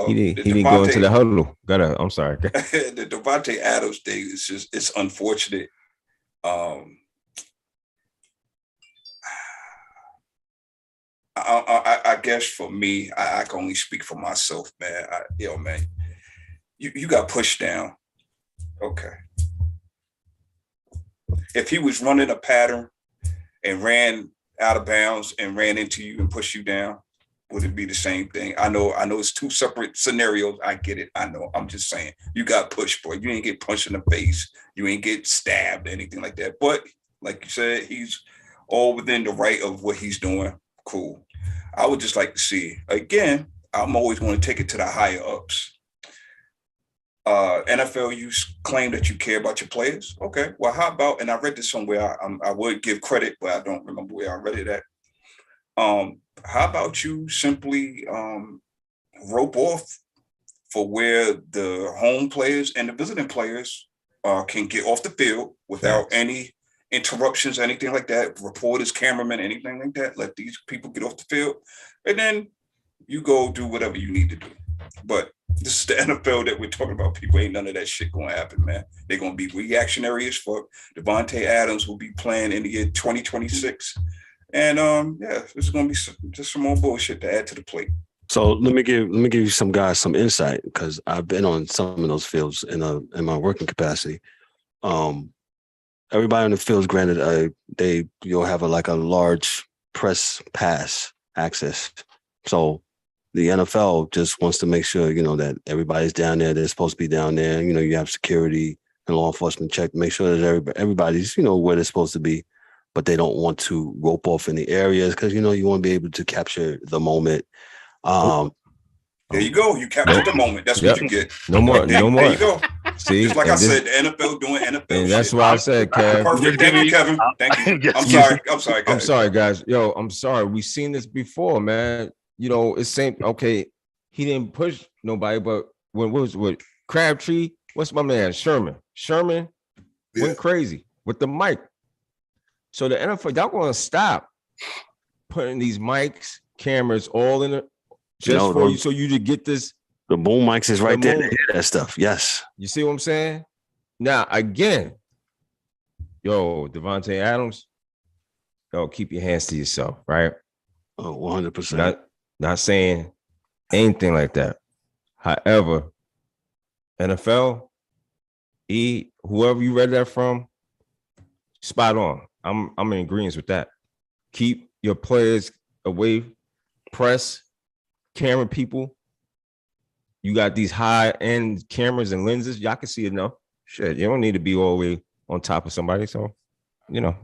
he didn't go into the huddle. I'm sorry. The Devontae Adams thing is it's unfortunate. I guess for me, I can only speak for myself, man. Man, you got pushed down. Okay. If he was running a pattern and ran out of bounds and ran into you and pushed you down, would it be the same thing? I know it's two separate scenarios. I get it. I know. I'm just saying. You got pushed, boy. You ain't get punched in the face. You ain't get stabbed, anything like that. But like you said, he's all within the right of what he's doing. Cool. I would just like to see, again, I'm always going to take it to the higher ups. NFL, you claim that you care about your players. Okay. Well, how about, and I read this somewhere, I would give credit, but I don't remember where I read it at. How about you simply rope off for where the home players and the visiting players can get off the field without any interruptions, anything like that, reporters, cameramen, anything like that. Let these people get off the field, and then you go do whatever you need to do. But this is the NFL that we're talking about. People, ain't none of that shit going to happen, man. They're going to be reactionary as fuck. Devontae Adams will be playing in the year 2026. And this is going to be just some more bullshit to add to the plate. So let me give you some guys some insight, because I've been on some of those fields in my working capacity. Everybody on the fields, granted, you'll have a large press pass access. So the NFL just wants to make sure, that everybody's down there. They're supposed to be down there. You have security and law enforcement check to make sure that everybody's, where they're supposed to be. But they don't want to rope off in the areas because, you want to be able to capture the moment. There you go. You captured the moment. That's what you get. No more. There you go. See, just like I said, the NFL doing NFL and that's shit. why I said, Kev. Perfect. Thank you, Kevin. Thank you. I'm sorry. I'm sorry, guys. Yo, I'm sorry. We've seen this before, man. It's same. Okay, he didn't push nobody, but what Crabtree? What's my man? Sherman went crazy with the mic. So the NFL, y'all going to stop putting these mics, cameras, all in it just for you, so you to get this. The boom mics is right there to hear that stuff. Yes. You see what I'm saying? Now, again, Devontae Adams, keep your hands to yourself, right? Oh, 100%. Not saying anything like that. However, NFL, whoever you read that from, spot on. I'm in agreement with that. Keep your players away, press, camera people. You got these high-end cameras and lenses. Y'all can see enough. Shit, you don't need to be all the way on top of somebody. So,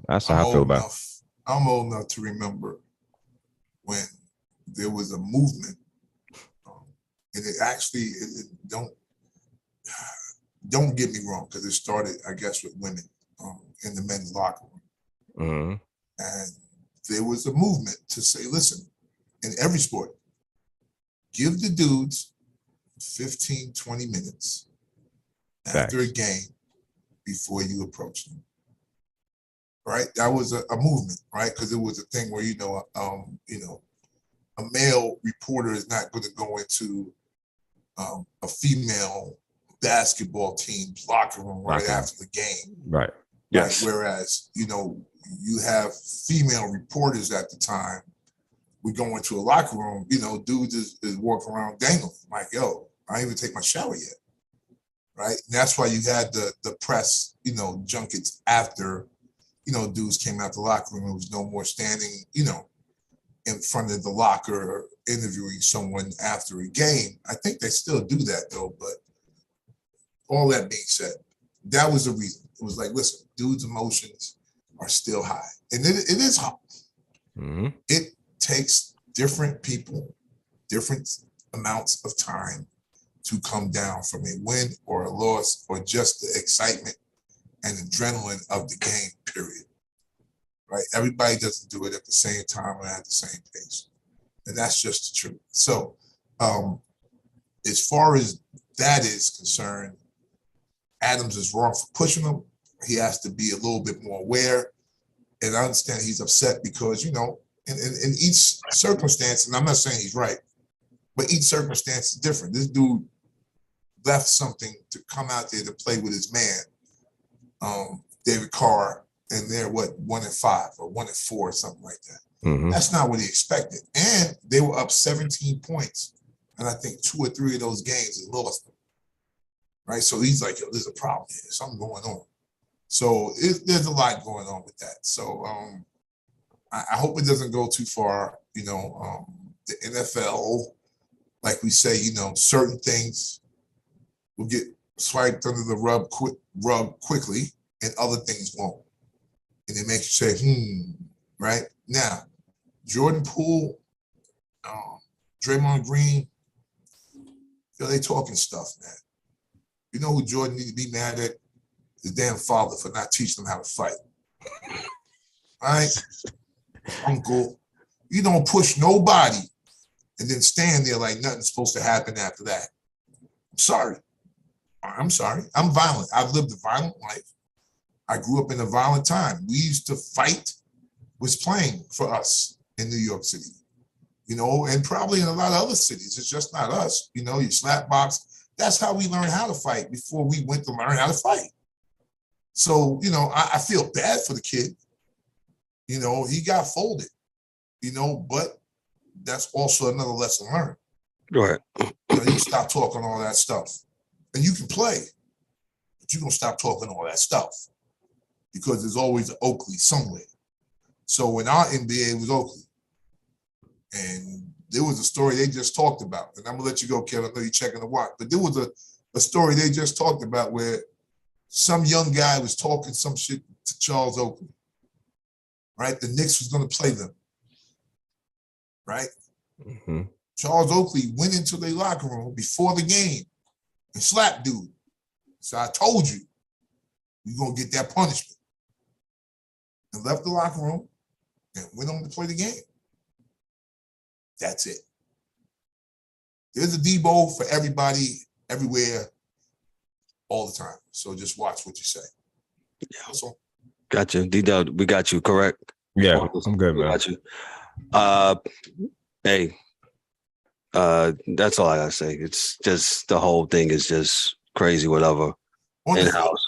that's how I feel about it. I'm old enough to remember when there was a movement, and it actually don't get me wrong, because it started, I guess, with women in the men's locker room. Mm-hmm. And there was a movement to say, listen, in every sport, give the dudes 15, 20 minutes after a game before you approach them. Right? That was a movement, right? Because it was a thing where, a male reporter is not going to go into a female basketball team's locker room right after the game. Right. Yes. Right? Whereas, you have female reporters at the time. We go into a locker room, dudes is walking around dangling. Like, yo, I didn't even take my shower yet. Right. And that's why you had the press, junkets after, dudes came out the locker room. There was no more standing, in front of the locker interviewing someone after a game. I think they still do that though. But all that being said, that was the reason. It was like, listen, dudes' emotions are still high. And it is high. Mm-hmm. It takes different people, different amounts of time to come down from a win or a loss or just the excitement and adrenaline of the game, period. Right? Everybody doesn't do it at the same time or at the same pace. And that's just the truth. So as far as that is concerned, Adams is wrong for pushing him. He has to be a little bit more aware. And I understand he's upset because, in each circumstance, and I'm not saying he's right, but each circumstance is different. This dude left something to come out there to play with his man, David Carr, and they're 1-5 or 1-4 or something like that. Mm-hmm. That's not what he expected. And they were up 17 points. And I think 2 or 3 of those games he lost them. Right? So he's like, yo, there's a problem here. Something going on. So there's a lot going on with that. So I hope it doesn't go too far. The N.F.L, like we say, certain things will get swiped under the rug quickly and other things won't. And it makes you say, right? Now, Jordan Poole, Draymond Green, they talking stuff, man. You know who Jordan needs to be mad at? His damn father for not teaching him how to fight. All right? Uncle, you don't push nobody and then stand there like nothing's supposed to happen after that. I'm sorry. I'm violent. I've lived a violent life. I grew up in a violent time. We used to fight, was playing for us in New York City, and probably in a lot of other cities. It's just not us. You slap box. That's how we learned how to fight before we went to learn how to fight. So, I feel bad for the kid. He got folded, but that's also another lesson learned. Right. You stop talking all that stuff. And you can play, but you don't stop talking all that stuff because there's always an Oakley somewhere. So in our NBA, it was Oakley. And there was a story they just talked about. And I'm going to let you go, Kevin. I know you're checking the watch. But there was a story they just talked about where some young guy was talking some shit to Charles Oakley. Right? The Knicks was going to play them. Right? Mm-hmm. Charles Oakley went into their locker room before the game and slapped dude. So I told you, you're going to get that punishment. And left the locker room and went on to play the game. That's it. There's a Debo for everybody, everywhere, all the time. So just watch what you say. Yeah. That's all. Gotcha. D-Dubb, we got you, correct? Yeah, I'm good, man. We got you. Hey, that's all I gotta say. It's just the whole thing is just crazy, whatever. In-house.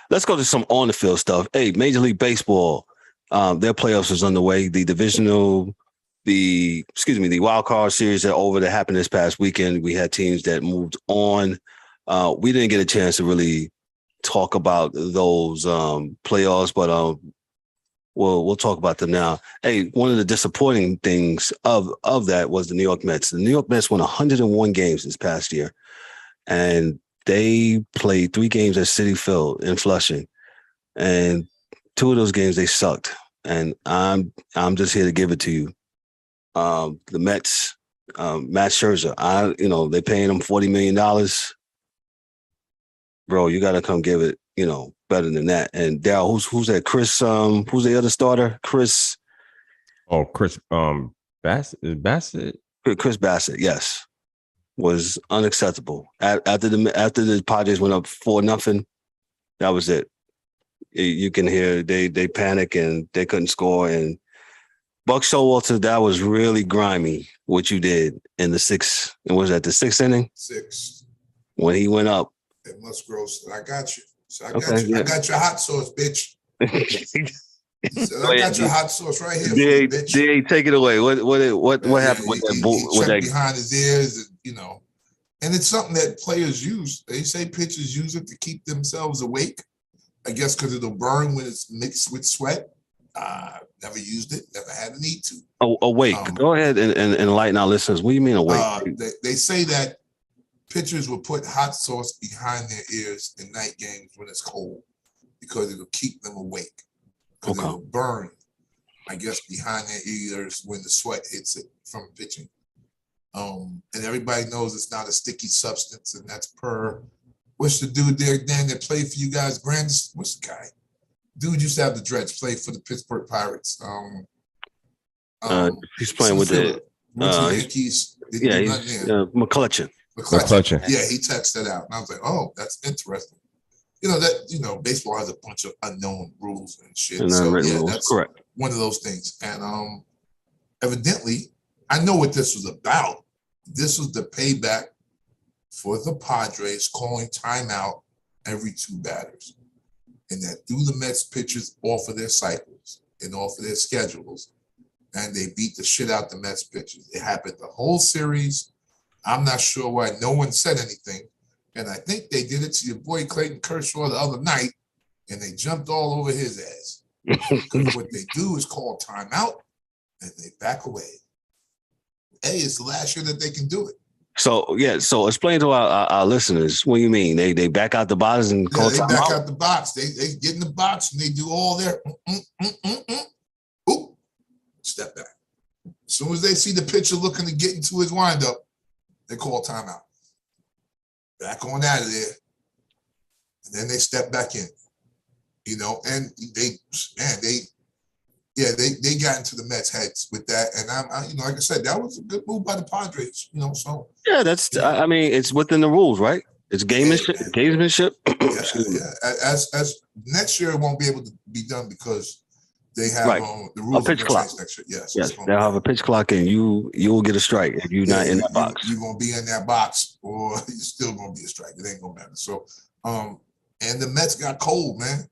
Let's go to some on the field stuff. Hey, Major League Baseball, their playoffs is underway. The divisional, the wild card series that happened this past weekend. We had teams that moved on. We didn't get a chance to really talk about those playoffs, but we'll talk about them now. Hey, one of the disappointing things of that was the New York Mets. The New York Mets won 101 games this past year, and they played 3 games at Citi Field in Flushing, and 2 of those games they sucked. And I'm just here to give it to you. The Mets, Matt Scherzer, they paying him $40 million. Bro, you got to come give it, better than that. And Dal, who's that? Chris, who's the other starter? Chris. Oh, Chris Bassett. Chris Bassett, yes, was unacceptable. After the Padres went up 4-0, that was it. You can hear they panic and they couldn't score. And Buck Showalter, that was really grimy what you did in the 6th. And was that the 6th inning? 6. When he went up. It must grow. I got you. So I got your hot sauce, bitch. So I got your hot sauce right here for you, bitch. DA, take it away. What happened with that bull? He checked behind his ears, and it's something that players use. They say pitchers use it to keep themselves awake. I guess because it'll burn when it's mixed with sweat. Never used it. Never had a need to. Awake. Go ahead and enlighten our listeners. What do you mean awake? They say that pitchers will put hot sauce behind their ears in night games when it's cold because it'll keep them awake. Because it'll burn, I guess, behind their ears when the sweat hits it from pitching. And everybody knows it's not a sticky substance, and that's per. What's the dude there, Dan, that played for you guys? What's the guy? Dude used to have the dreads, played for the Pittsburgh Pirates. He's playing with the Yankees. McCutcheon. McCutcheon. Yeah, he texted that out, and I was like, "Oh, that's interesting." Baseball has a bunch of unknown rules and shit. That's correct. One of those things. And evidently, I know what this was about. This was the payback for the Padres calling timeout every 2 batters, and that threw the Mets pitchers off of their cycles and off of their schedules, and they beat the shit out the Mets pitchers. It happened the whole series. I'm not sure why no one said anything, and I think they did it to your boy Clayton Kershaw the other night, and they jumped all over his ass. Because what they do is call timeout, and they back away. Hey, it's the last year that they can do it. So explain to our listeners what you mean. They back out the box and call they timeout? back out the box. They get in the box and they do all their Oop, step back. As soon as they see the pitcher looking to get into his windup, they call timeout. Back on out of there, and then they step back in. And they got into the Mets' heads with that, and I like I said, that was a good move by the Padres. So I mean, it's within the rules, right? It's gamesmanship. As next year, it won't be able to be done because they have the rules. A pitch clock next year. Yes, they'll have a pitch clock, and you will get a strike if you're not in that box. You're gonna be in that box, or you're still gonna be a strike. It ain't gonna matter. So, and the Mets got cold, man.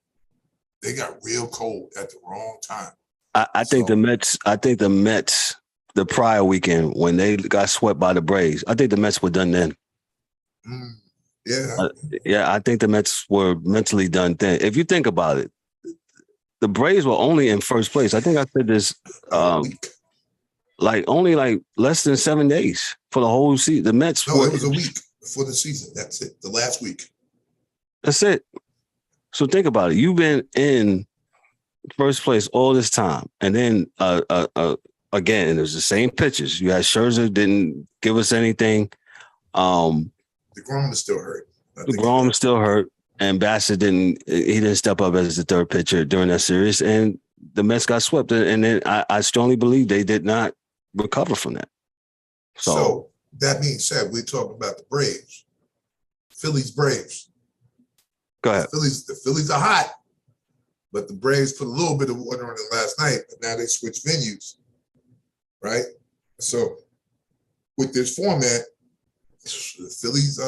They got real cold at the wrong time. I think the Mets, the prior weekend when they got swept by the Braves, I think the Mets were done then. I think the Mets were mentally done then. If you think about it, the Braves were only in first place. I think I said this only less than 7 days for the whole season. The Mets it was a week for the season. That's it. The last week. That's it. So think about it. You've been in first place all this time, and then again, it was the same pitches. You had Scherzer didn't give us anything. DeGrom is still hurt. DeGrom is still hurt, and Bassett didn't step up as the third pitcher during that series, and the Mets got swept. And then I strongly believe they did not recover from that. So that being said, we're talking about the Braves, Braves. Go ahead. The Phillies are hot, but the Braves put a little bit of water on it last night, but now they switch venues, right? So with this format, the Phillies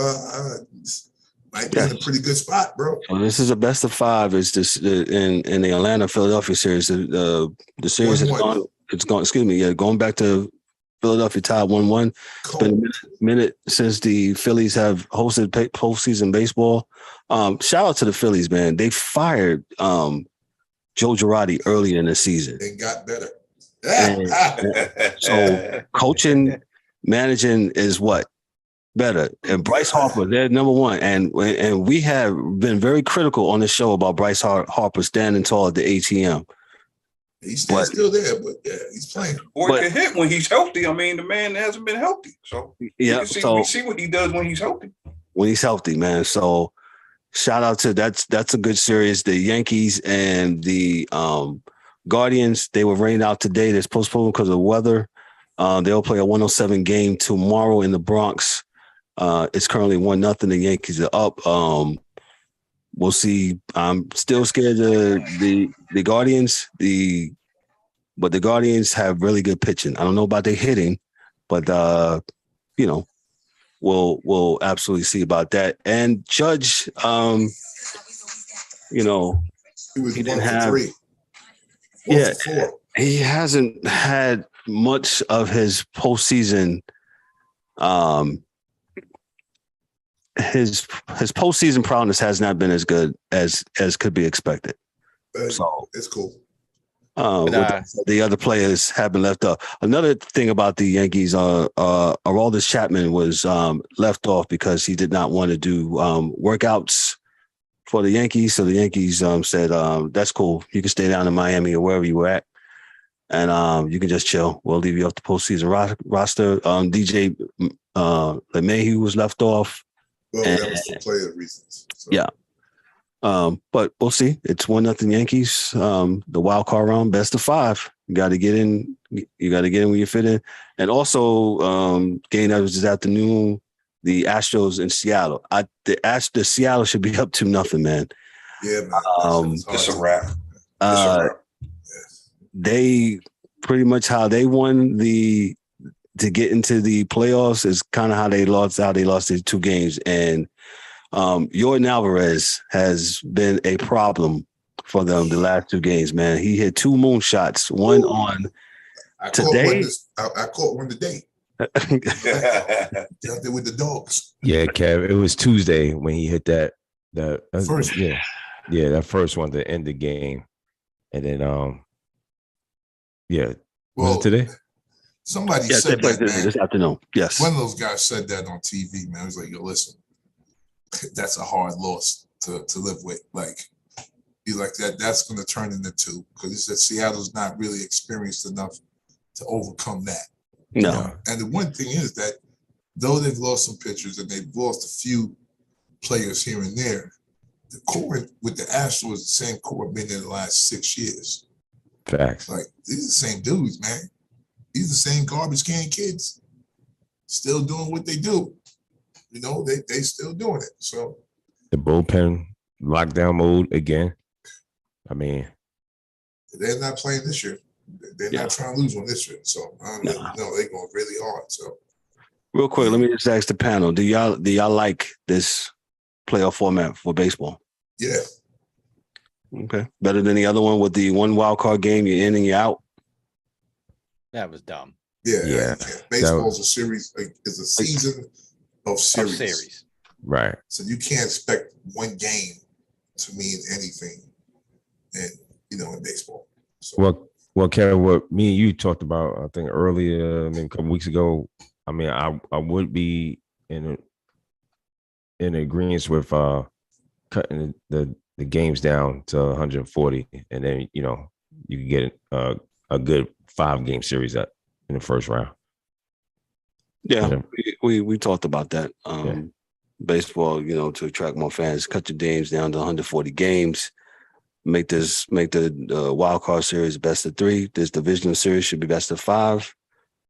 might be in a pretty good spot, bro. So this is a best of 5. It's this in the Atlanta-Philadelphia series. The series is gone. It's gone. Excuse me. Yeah, going back to Philadelphia tied 1-1. It's been a minute since the Phillies have hosted postseason baseball. Shout out to the Phillies, man. They fired Joe Girardi early in the season. They got better. So coaching, managing is what? Better. And Bryce Harper, they're number 1. And we have been very critical on the show about Bryce Harper standing tall at the ATM. He's still there, but he's playing. Or he can hit when he's healthy. I mean, the man hasn't been healthy. So we see what he does when he's healthy. When he's healthy, man. So shout out to that's a good series. The Yankees and the Guardians, they were rained out today. It's postponed because of weather. They'll play a 107 game tomorrow in the Bronx. It's currently 1-0. The Yankees are up. We'll see. I'm still scared of the Guardians. But the Guardians have really good pitching. I don't know about their hitting, but we'll absolutely see about that. And Judge, he didn't have. He hasn't had much of his postseason. His postseason prowess has not been as good as could be expected. So it's cool. The other players have been left off. Another thing about the Yankees, Aroldis Chapman was left off because he did not want to do workouts for the Yankees. So the Yankees said, "That's cool. You can stay down in Miami or wherever you were at." and you can just chill. We'll leave you off the postseason roster. DJ LeMahieu was left off. Well, that was for player reasons. So. Yeah. But we'll see. It's 1-0 Yankees. The wild card round, best of 5. You got to get in. You got to get in when you fit in. And also, game that was this afternoon, the Astros in Seattle. The Seattle should be up 2-0, man. Yeah, man. It's a wrap. They pretty much how they won to get into the playoffs is kind of how they lost the 2 games. And Jordan Alvarez has been a problem for them the last 2 games, man. He hit 2 moonshots, one on today. I caught one today. Out there with the dogs. Yeah, Kev. It was Tuesday when he hit that first. Yeah, that first one to end the game, and then was it today? Somebody said that, man. This afternoon. Yes, one of those guys said that on TV, man. I was like, yo, listen, that's a hard loss to live with. Like, he's like that's going to turn into 2 because he said Seattle's not really experienced enough to overcome that. No. And the one thing is that though they've lost some pitchers and they've lost a few players here and there, the core with the Astros is the same core been there the last 6 years. Facts. Like, these are the same dudes, man. These are the same garbage can kids. Still doing what they do. You know, they still doing it. So the bullpen lockdown mode again. I mean, they're not playing this year. They're not trying to lose one this year. So they're going really hard. So real quick, let me just ask the panel: Do y'all like this playoff format for baseball? Yeah. Okay. Better than the other one with the 1 wild card game, you're in and you're out. That was dumb. Yeah. Baseball's a series. It's a season of series. Right. So you can't expect one game to mean anything in baseball. So. Well, Kevin, what me and you talked about, I think earlier, a couple weeks ago, I mean, I would be in agreement with cutting the games down to 140, and then you can get a good 5-game series in the first round. Yeah, we talked about that. Baseball, to attract more fans, cut your games down to 140 games. Make the wild card series best of 3. This divisional series should be best of 5.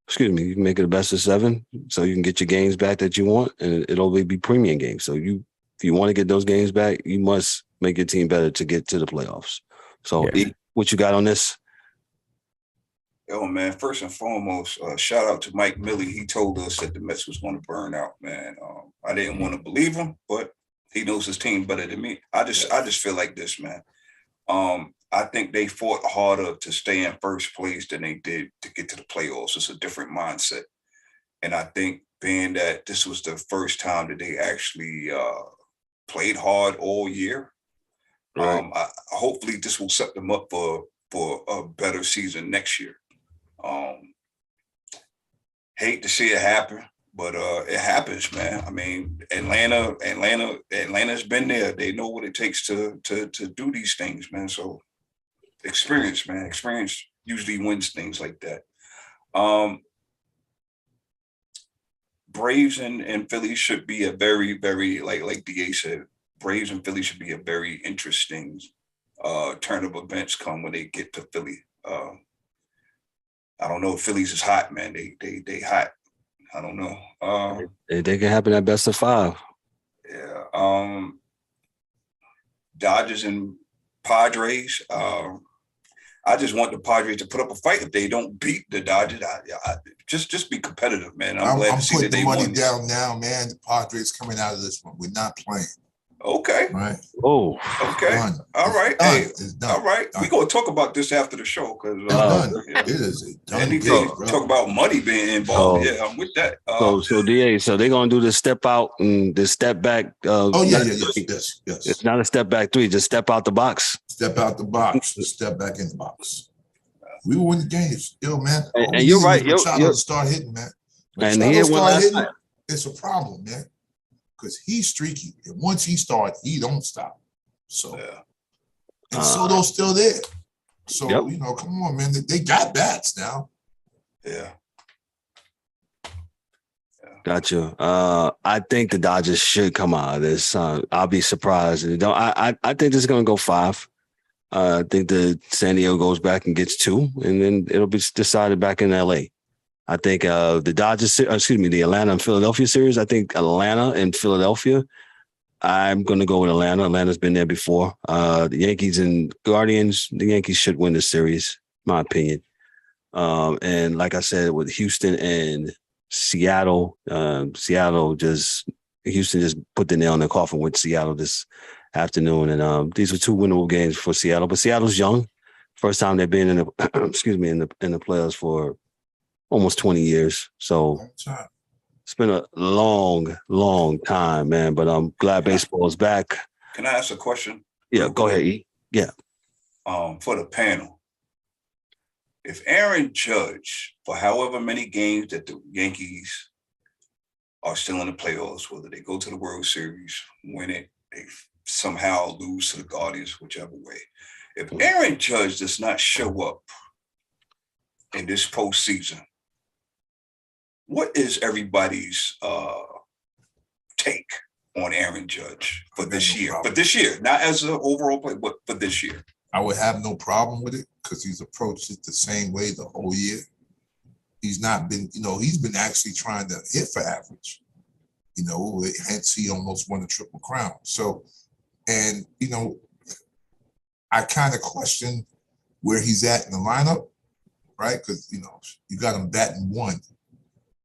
Excuse me, you can make it a best of 7, so you can get your games back that you want, and it'll be premium games. So if you want to get those games back, you must make your team better to get to the playoffs. So, what you got on this? Yo, man, first and foremost, shout out to Mike Millie. He told us that the Mets was going to burn out, man. I didn't want to believe him, but he knows his team better than me. I just feel like this, man. I think they fought harder to stay in first place than they did to get to the playoffs. It's a different mindset. And I think being that this was the first time that they actually played hard all year, right. Hopefully this will set them up for a better season next year. Hate to see it happen, but it happens, man. I mean, Atlanta's been there. They know what it takes to do these things, man. So experience, man. Experience usually wins things like that. Braves and Philly should be a very, very, like DA said, Braves and Philly should be a very interesting turn of events come when they get to Philly. I don't know if Phillies is hot, man. They hot. I don't know. They can happen at best of 5. Yeah. Dodgers and Padres. I just want the Padres to put up a fight. If they don't beat the Dodgers, just be competitive, man. I'm glad to see that they won. I'm putting the money down now, man. The Padres coming out of this one. We're not playing. Okay. Right. Oh. Okay. Done. All right. Hey. All right. We're gonna talk about this after the show because it is a done anything. deal, Talk about money being involved. Yeah, I'm with that. So DA. So they're gonna do the step out and the step back. Yes. It's not a step back 3. Just step out the box. Step out the box. Step back in the box. We will win the games, man. And you're right. You're start hitting, man. And he hit one last night. It's a problem, man. Because he's streaky, and once he starts, he don't stop. So, and Soto's still there. So, come on, man. They got bats now. Yeah. Gotcha. I think the Dodgers should come out of this. I'll be surprised. I think this is going to go 5. I think the San Diego goes back and gets 2, and then it'll be decided back in LA. I think the Atlanta and Philadelphia series. I think Atlanta and Philadelphia. I'm going to go with Atlanta. Atlanta's been there before. The Yankees and Guardians. The Yankees should win the series, my opinion. And like I said, with Houston and Seattle, Houston just put the nail in the coffin with Seattle this afternoon, and these were 2 winnable games for Seattle. But Seattle's young, first time they've been in the in the playoffs for almost 20 years. So it's been a long time, man. But I'm glad baseball is back. Can I ask a question? Yeah, go ahead, E. Yeah. For the panel, if Aaron Judge, for however many games that the Yankees are still in the playoffs, whether they go to the World Series, win it, they somehow lose to the Guardians, whichever way. If Aaron Judge does not show up in this postseason, what is everybody's take on Aaron Judge for this year? But this year, not as an overall play, but for this year. I would have no problem with it because he's approached it the same way the whole year. He's not been, he's been actually trying to hit for average. Hence he almost won the Triple Crown. So, and, I kind of question where he's at in the lineup, right? Because, you got him batting 1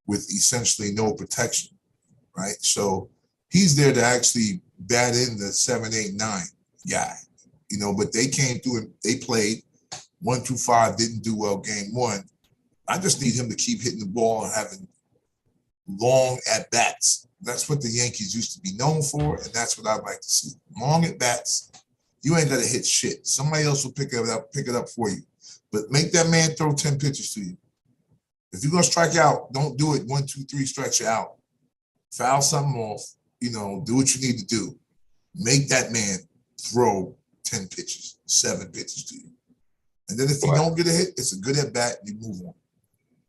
with essentially no protection, right? So he's there to actually bat in the 7, 8, 9 guy, but they came through and they played 1 through 5, didn't do well game 1. I just need him to keep hitting the ball and having long at bats. That's what the Yankees used to be known for, and that's what I'd like to see. Long at bats. You ain't got to hit shit. Somebody else will pick it up for you. But make that man throw 10 pitches to you. If you're gonna strike out, don't do it 1, 2, 3, stretch you out. Foul something off. Do what you need to do. Make that man throw 10 pitches, 7 pitches to you. And then if you don't get a hit, it's a good at bat, and you move on.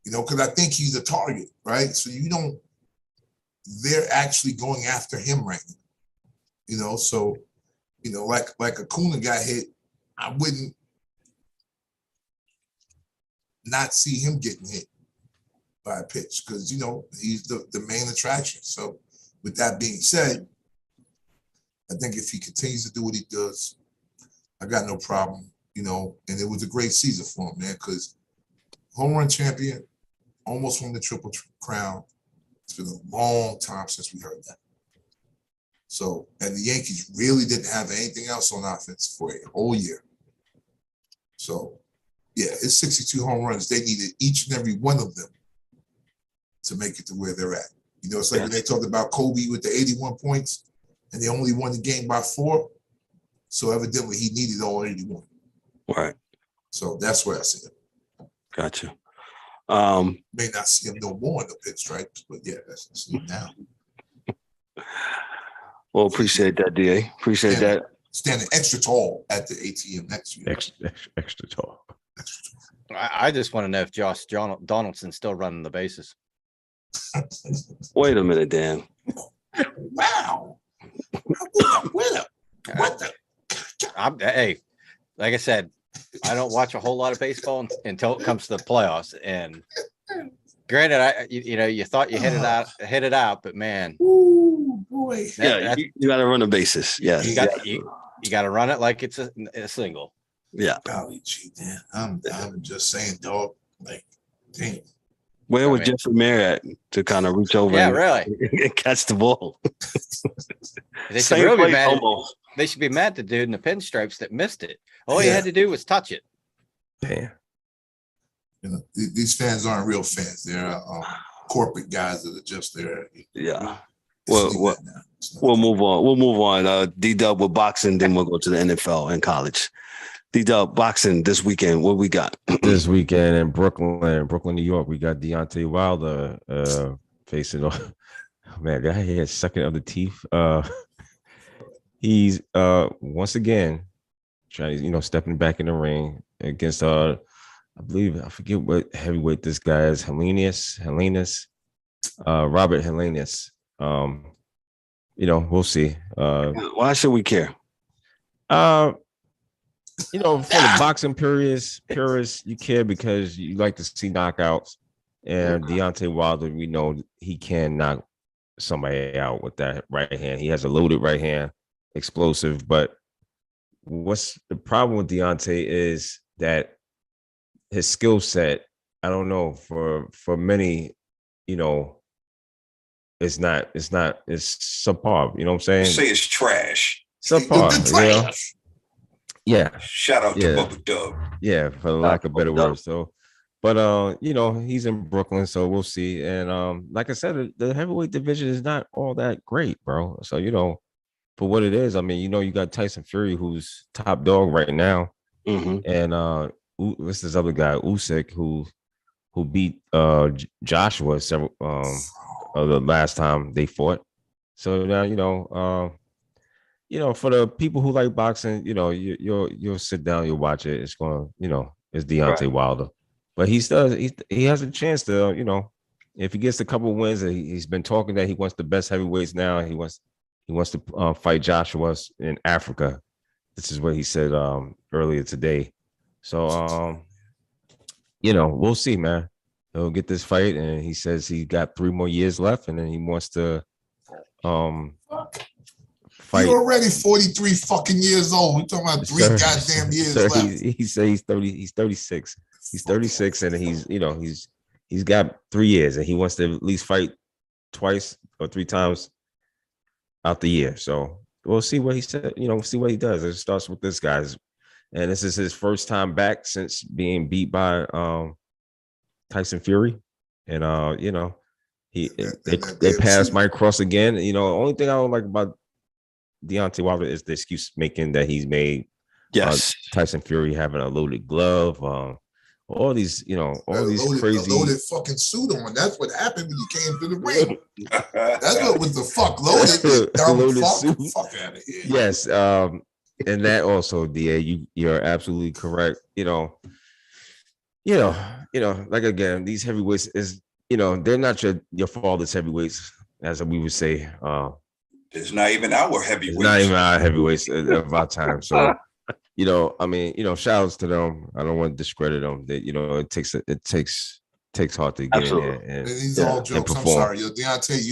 Because I think he's a target, right? So they're actually going after him right now. So, like Acuna got hit, I wouldn't not see him getting hit by a pitch because, he's the main attraction. So with that being said, I think if he continues to do what he does, I got no problem, and it was a great season for him, man, because home run champion, almost won the Triple Crown. It's been a long time since we heard that. So, and the Yankees really didn't have anything else on offense for a whole year. So, yeah, it's 62 home runs. They needed each and every one of them to make it to where they're at. It's like when they talked about Kobe with the 81 points and they only won the game by 4. So evidently he needed all 81. Right. So that's where I see him. Gotcha. May not see him no more in the pinstripes, but yeah, that's him now. Well, appreciate that, DA. Appreciate that. Standing extra tall at the ATM next year. Extra tall. Extra tall. I just want to know if Josh Donaldson's still running the bases. Wait a minute, Dan. Wow. What the? Hey, like I said, I don't watch a whole lot of baseball until it comes to the playoffs. And granted, you thought you hit it out, but man, ooh boy, you got to run the bases. Yeah, you got to run it like it's a single. Yeah. Golly gee, man, I'm just saying, dog. Like, damn. Where would Jeffrey Mayer at to kind of reach over and catch the ball? They should really be mad. They should be mad at the dude in the pinstripes that missed it. All you had to do was touch it. Damn. These fans aren't real fans. They're corporate guys that are just there. Yeah. We'll move on. We'll move on. D-Dubb with boxing, then we'll go to the N.F.L. and college. D-Dubb boxing this weekend. What we got? This weekend in Brooklyn, New York, we got Deontay Wilder facing off. Man, guy had second of the teeth. He's once again trying to, stepping back in the ring. against I believe, I forget what heavyweight this guy is. Robert Helenius. We'll see. Why should we care? For the boxing purists, you care because you like to see knockouts. And Deontay Wilder, we know he can knock somebody out with that right hand. He has a loaded right hand, explosive. But what's the problem with Deontay is that his skill set, I don't know, for many, it's subpar. You know what I'm saying? Say it's trash. Subpar. Yeah. Shout out to Bubba Dub. Yeah, for lack of better words. So, but he's in Brooklyn, so we'll see. And like I said, the heavyweight division is not all that great, bro. So for what it is, I mean, you got Tyson Fury, who's top dog right now, and what's this other guy, Usyk, who beat Joshua several the last time they fought. So now for the people who like boxing, you'll sit down, you'll watch it. It's going, it's Deontay Wilder, but he has a chance to, if he gets a couple wins, and he's been talking that he wants the best heavyweights now. He wants to fight Joshua in Africa. This is what he said earlier today. So we'll see, man. He'll get this fight, and he says he got 3 more years left, and then he wants to fight. You're already 43 fucking years old. We're talking about 3 goddamn years left. He said he's 30. He's 36. He's 36, and he's got 3 years, and he wants to at least fight twice or 3 times out the year. So we'll see what he said. We'll see what he does. It starts with this guy's, and this is his first time back since being beat by Tyson Fury, and they passed Mike Cross again. The only thing I don't like about Deontay Wilder is the excuse making that he's made. Yes, Tyson Fury having a loaded glove, all these crazy loaded fucking suit on. That's what happened when you came to the ring. That's what was the fuck loaded. Loaded suit. Fuck out of here. Yes, and that also, DA, you're absolutely correct. Like again, these heavyweights is, they're not your father's heavyweights, as we would say. It's not even our heavyweights. It's not even our heavyweights of our time. So, shout outs to them. I don't want to discredit them. That it takes hard to get in there. And these are all jokes. I'm sorry, Deontay.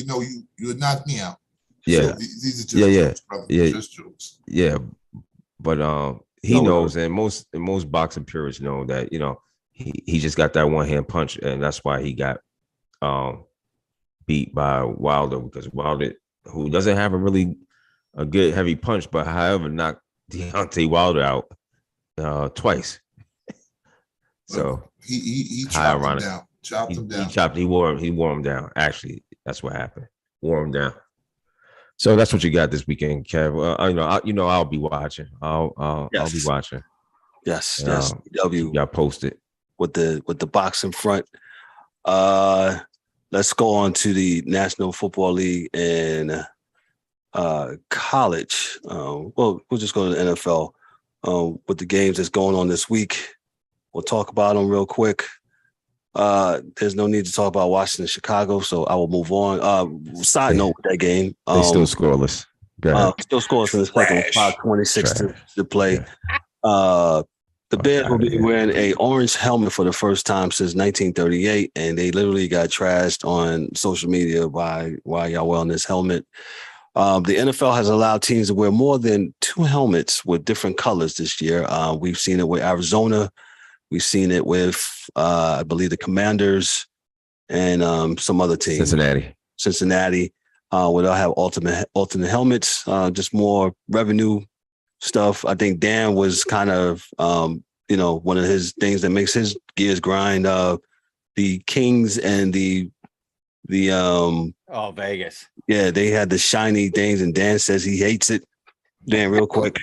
You would knock me out. Yeah, so these are just jokes, brother. Just jokes. Yeah, but he knows, and most boxing purists know that he just got that one hand punch, and that's why he got beat by Wilder, because Wilder, who doesn't have a good heavy punch, but however knocked Deontay Wilder out twice. So he chopped him down. He wore him down. Actually, that's what happened. Wore him down. So that's what you got this weekend, Kev. I'll be watching. I'll be watching. Yes. W. Y'all posted with the boxing front. Let's go on to the National Football League and college. We'll just go to the N.F.L. With the games that's going on this week. We'll talk about them real quick. There's no need to talk about Washington, Chicago, so I will move on. Side note with that game. They still scoreless. Still scoreless in the second. 5:26 to play. The Bears will be wearing a orange helmet for the first time since 1938, and they literally got trashed on social media by why y'all wearing this helmet. The NFL has allowed teams to wear more than 2 helmets with different colors this year. We've seen it with Arizona. We've seen it with, I believe, the Commanders and some other teams. Cincinnati, where they'll have alternate helmets, just more revenue stuff. I think Dan was kind of, one of his things that makes his gears grind. The Kings and the Vegas. Yeah, they had the shiny things, and Dan says he hates it. Dan, real quick.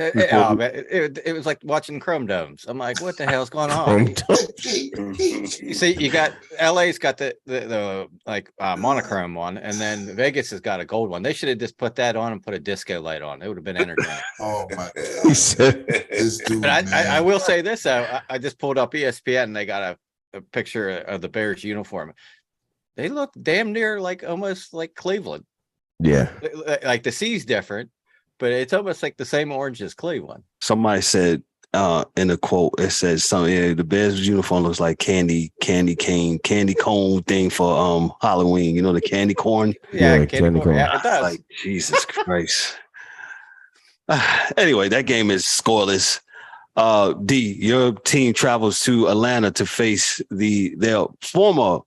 Oh, man, it was like watching Chrome Domes. I'm like, what the hell's going on? You see, you got LA's got the monochrome one, and then Vegas has got a gold one. They should have just put that on and put a disco light on. It would have been entertaining. Oh my God. This dude, But man. I will say this though, I just pulled up ESPN and they got a picture of the Bears uniform. They look damn near like almost like Cleveland. Yeah. Like the C's different, but it's almost like the same orange as Cleveland. Somebody said in a quote, it says something. Yeah, the Bears uniform looks like candy cone thing for Halloween. You know, the candy corn. Yeah, candy corn. Yeah, it does. Like Jesus Christ. Anyway, that game is scoreless. D, your team travels to Atlanta to face their former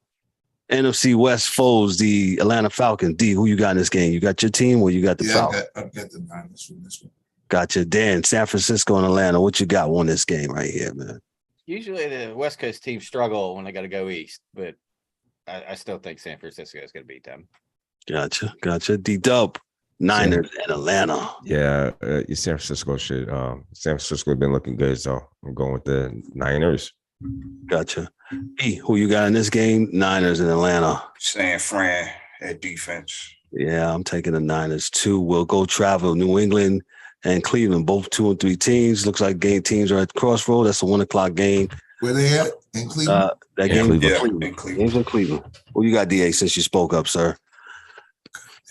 NFC West foes, the Atlanta Falcons. D, who you got in this game? You got your team or you got the Falcons? I've got the Niners from this one. Gotcha. Dan, San Francisco and Atlanta. What you got on this game right here, man? Usually the West Coast teams struggle when they got to go east, but I still think San Francisco is going to beat them. Gotcha. D-Dubb, Niners and Atlanta. Yeah, San Francisco should. San Francisco have been looking good, so I'm going with the Niners. Gotcha. E, who you got in this game? Niners and Atlanta. San Fran at defense. Yeah, I'm taking the Niners too. We'll go travel New England and Cleveland, both 2 and 3 teams. Looks like game teams are at the crossroad. That's a 1:00 game. Where they at? In Cleveland? That Yeah, game Cleveland. Yeah, Cleveland. in Cleveland. Game's in Cleveland. Who you got, DA, since you spoke up, sir?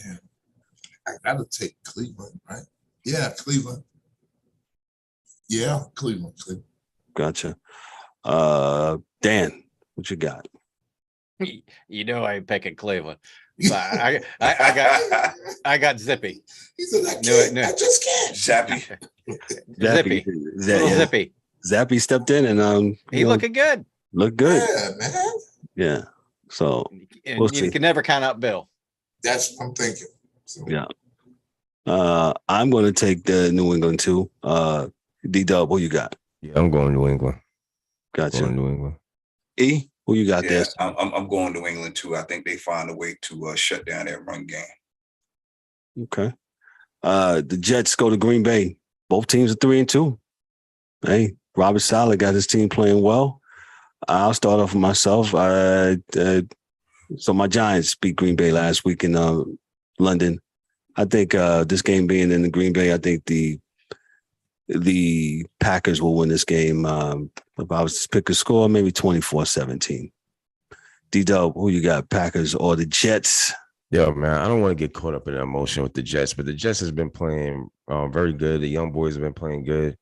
Damn. I gotta take Cleveland, right? Yeah, Cleveland. Yeah, Cleveland. Gotcha. Dan, what you got? You know I ain't picking Cleveland. But I got Zippy. He said, I No, no. I just can't. Zappy. Zippy. Little Yeah. Zippy. Zappy stepped in and He looking good. looked good. Yeah, man. Yeah. So And We'll you see. can never count out Bill. That's what I'm thinking. So, yeah. I'm gonna take the New England too. D-Dubb, who you got? Yeah, I'm going New England. Gotcha. Going New England. E, who you got Yeah, there? I'm going New England too. I think they find a way to shut down that run game. Okay. The Jets go to Green Bay. Both teams are 3 and 2. Hey, Robert Saleh got his team playing well. I'll start off with myself. So my Giants beat Green Bay last week in London. I think this game being in the Green Bay, I think the Packers will win this game. If I was to pick a score, maybe 24-17. D-Dubb, who you got, Packers or the Jets? Yeah, man, I don't want to get caught up in the emotion with the Jets, but the Jets has been playing very good. The young boys have been playing good.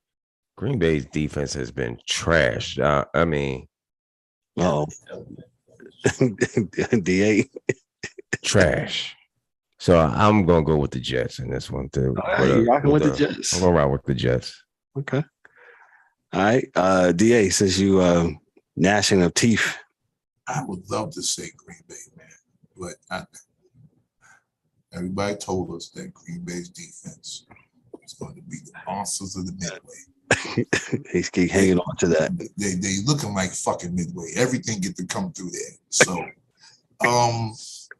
Green Bay's defense has been trash. I mean, Uh-oh. DA. trash. So I'm gonna go with the Jets in this one too. You rocking with the Jets? I'm gonna rock with the Jets. Okay. All right. DA, since you gnashing of teeth. I would love to say Green Bay, man, but everybody told us that Green Bay's defense is going to be the monsters of the Midway. He's keep hanging on to that. They looking like fucking Midway. Everything get to come through there. So,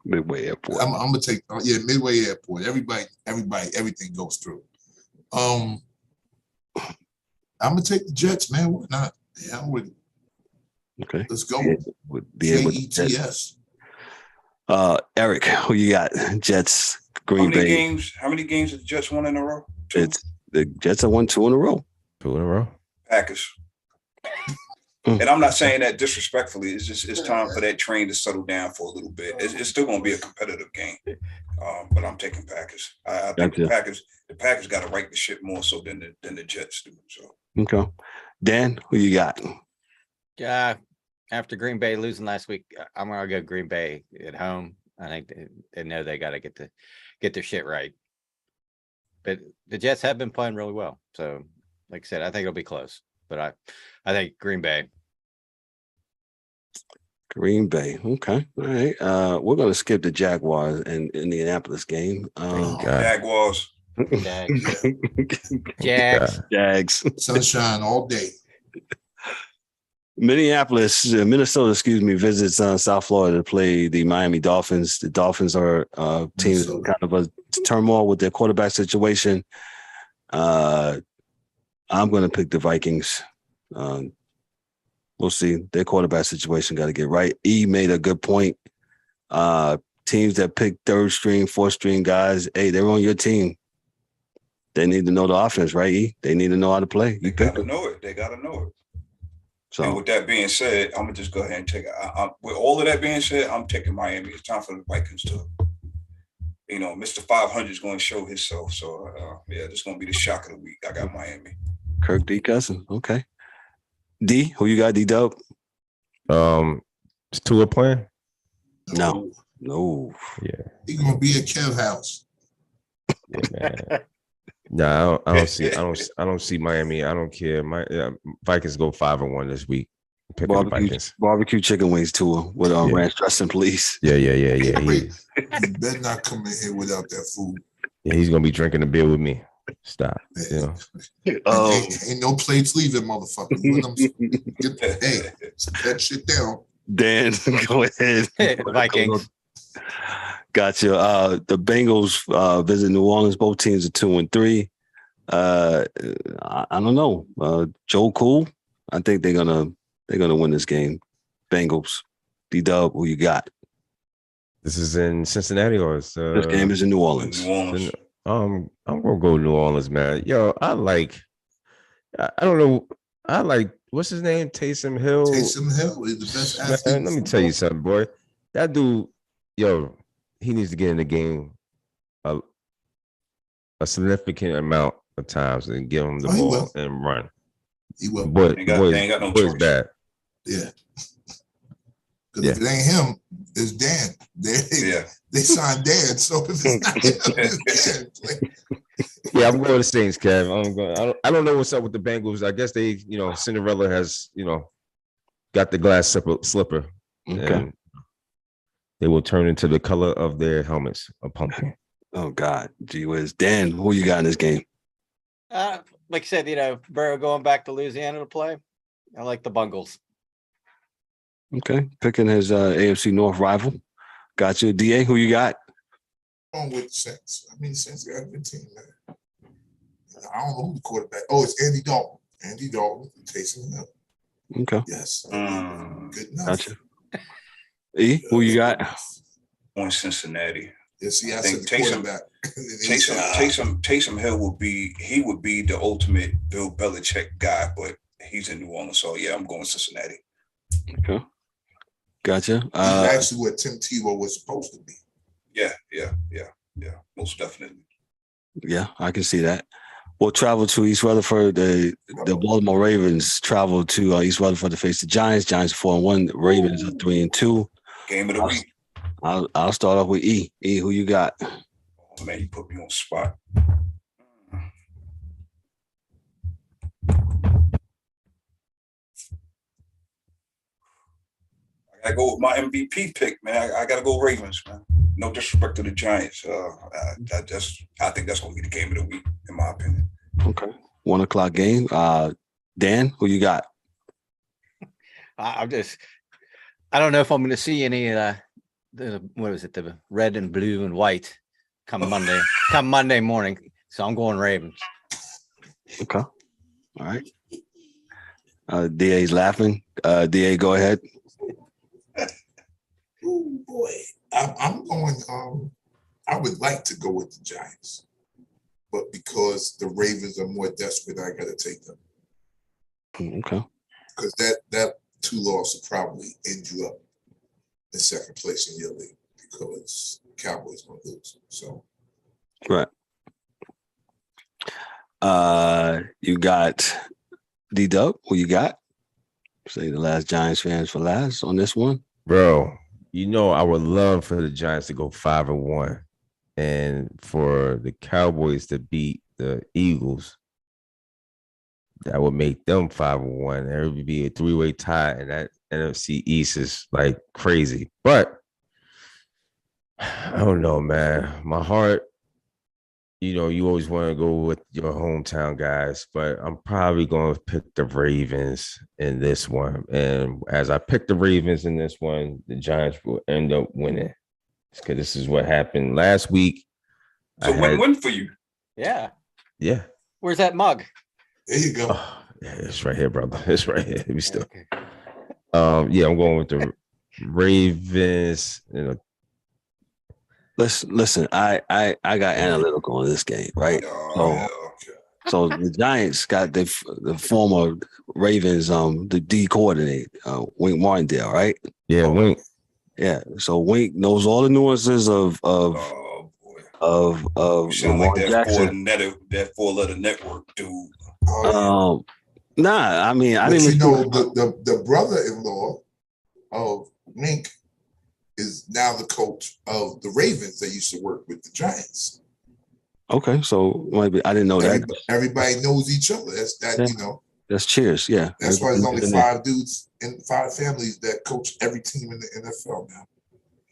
Midway Airport. I'm gonna take Midway Airport. Everybody, everything goes through. I'm gonna take the Jets, man. Why not? Yeah, I'm with it. Okay. Let's go. Would be able to Jets. Eric, who you got? Jets, Green Bay. How many games have the Jets won in a row? 2? It's the Jets have won 2 in a row. 2 in a row. Packers. And I'm not saying that disrespectfully. It's time for that train to settle down for a little bit. It's still going to be a competitive game, but I'm taking Packers. I think the Packers got to right the ship more so than the Jets do. So Okay, Dan, who you got? After Green Bay losing last week, I'm gonna go Green Bay at home. I think they know they got to get their shit right. But the Jets have been playing really well, so like I said, I think it'll be close. But I think Green Bay. Green Bay. Okay. All right. We're gonna skip the Jaguars and Indianapolis game. Jaguars. Jags. Sunshine all day. Minnesota, visits South Florida to play the Miami Dolphins. The Dolphins are team in kind of a turmoil with their quarterback situation. I'm going to pick the Vikings. We'll see. Their quarterback situation got to get right. E made a good point. Teams that pick third string, fourth string guys, hey, they're on your team. They need to know the offense, right? E? They need to know how to play. They got to know it. They got to know it. So, and with that being said, I'm gonna just go ahead and take it. With all of that being said, I'm taking Miami. It's time for the Vikings to, Mr. 500 is going to show himself. So yeah, this is going to be the shock of the week. I got Miami. Kirk D. Cousin. Okay. D, who you got? D-Dubb? Is Tua playing? No. Yeah. He's gonna be at Kev's house. Yeah, man. No, I don't see Miami. I don't care. My Vikings go 5-1 this week. Pick the Vikings. Barbecue chicken wings too with ranch dressing, please. Yeah. Wait, you better not come in here without that food. Yeah, he's gonna be drinking a beer with me. Stop. Ain't no plates leaving, motherfucker. Hey, set that shit down. Dan, go ahead. The Vikings. Gotcha. The Bengals visit New Orleans. Both teams are 2-3. I don't know. Joe Cool. I think they're gonna win this game. Bengals. D-Dubb, who you got? This is in Cincinnati or this game is in New Orleans. I'm gonna go New Orleans, man. Yo, I don't know. I like what's his name? Taysom Hill. Taysom Hill is the best athlete. Man, let me tell you something, boy. That dude, he needs to get in the game a significant amount of times and give him the ball and run. He will. Boy, ain't got no choice. Bad. Yeah. Because if it ain't him, it's Dan. They signed Dan, so if it's not him, it's Dan. Yeah, I'm going to Saints, Kev. I don't know what's up with the Bengals. I guess they, Cinderella has, got the glass slipper. Okay. And they will turn into the color of their helmets, a pumpkin. Oh God, gee whiz. Dan, who you got in this game? Like I said, Burrow going back to Louisiana to play. I like the Bungles. Okay, picking his AFC North rival. Got you. DA, who you got? On with Saints. Saints got a good team, man. I don't know who the quarterback. Oh, it's Andy Dalton. Andy Dalton, Taysom Hill. Okay. Yes. Good enough. Gotcha. E, who you got? On Cincinnati. Yeah, see, I think said the quarterback. Taysom Hill would be the ultimate Bill Belichick guy, but he's in New Orleans, so yeah, I'm going Cincinnati. Okay. Gotcha. He's actually what Tim Tebow was supposed to be. Yeah, most definitely. Yeah, I can see that. We'll travel to East Rutherford. The Baltimore Ravens travel to East Rutherford to face the Giants. Giants 4-1. Ravens are 3-2. Game of the week. I'll start off with E. E, who you got? Oh, man, you put me on the spot. I gotta go with my MVP pick, man. I gotta go Ravens, man. No disrespect to the Giants. I think that's gonna be the game of the week, in my opinion. Okay. 1 o'clock game. Dan, who you got? I don't know if I'm going to see any the red and blue and white come Monday morning. So I'm going Ravens. Okay. All right. DA's laughing. DA, go ahead. Oh boy, I'm going. I would like to go with the Giants, but because the Ravens are more desperate, I got to take them. Okay. Because that 2 loss will probably end you up in second place in your league because Cowboys gonna lose. So. Right. You got D-Dubb. Who you got? Say the last Giants fans for last on this one. Bro, I would love for the Giants to go 5-1 and for the Cowboys to beat the Eagles. That would make them 5-1. There would be a 3-way tie, and that NFC East is like crazy. But I don't know, man. My heart, you always want to go with your hometown guys, but I'm probably going to pick the Ravens in this one. And as I pick the Ravens in this one, the Giants will end up winning. Because this is what happened last week. So win-win for you. Yeah. Yeah. Where's that mug? There you go. Yeah, it's right here, brother. It's right here. We still. Okay. Yeah, I'm going with the Ravens. Listen. I got analytical on this game, right? So the Giants got the former Ravens, the D coordinator, Wink Martindale, right? Yeah, Wink. Yeah. So Wink knows all the nuances of You sound Lamar like Jackson. that four-letter network dude. Nah, I mean, I But didn't you even know, the brother-in-law of Mink is now the coach of the Ravens that used to work with the Giants. Okay, so maybe I didn't know that. Everybody knows each other. You know. That's cheers. Yeah. That's why there's only 5 dudes and 5 families that coach every team in the N.F.L. now.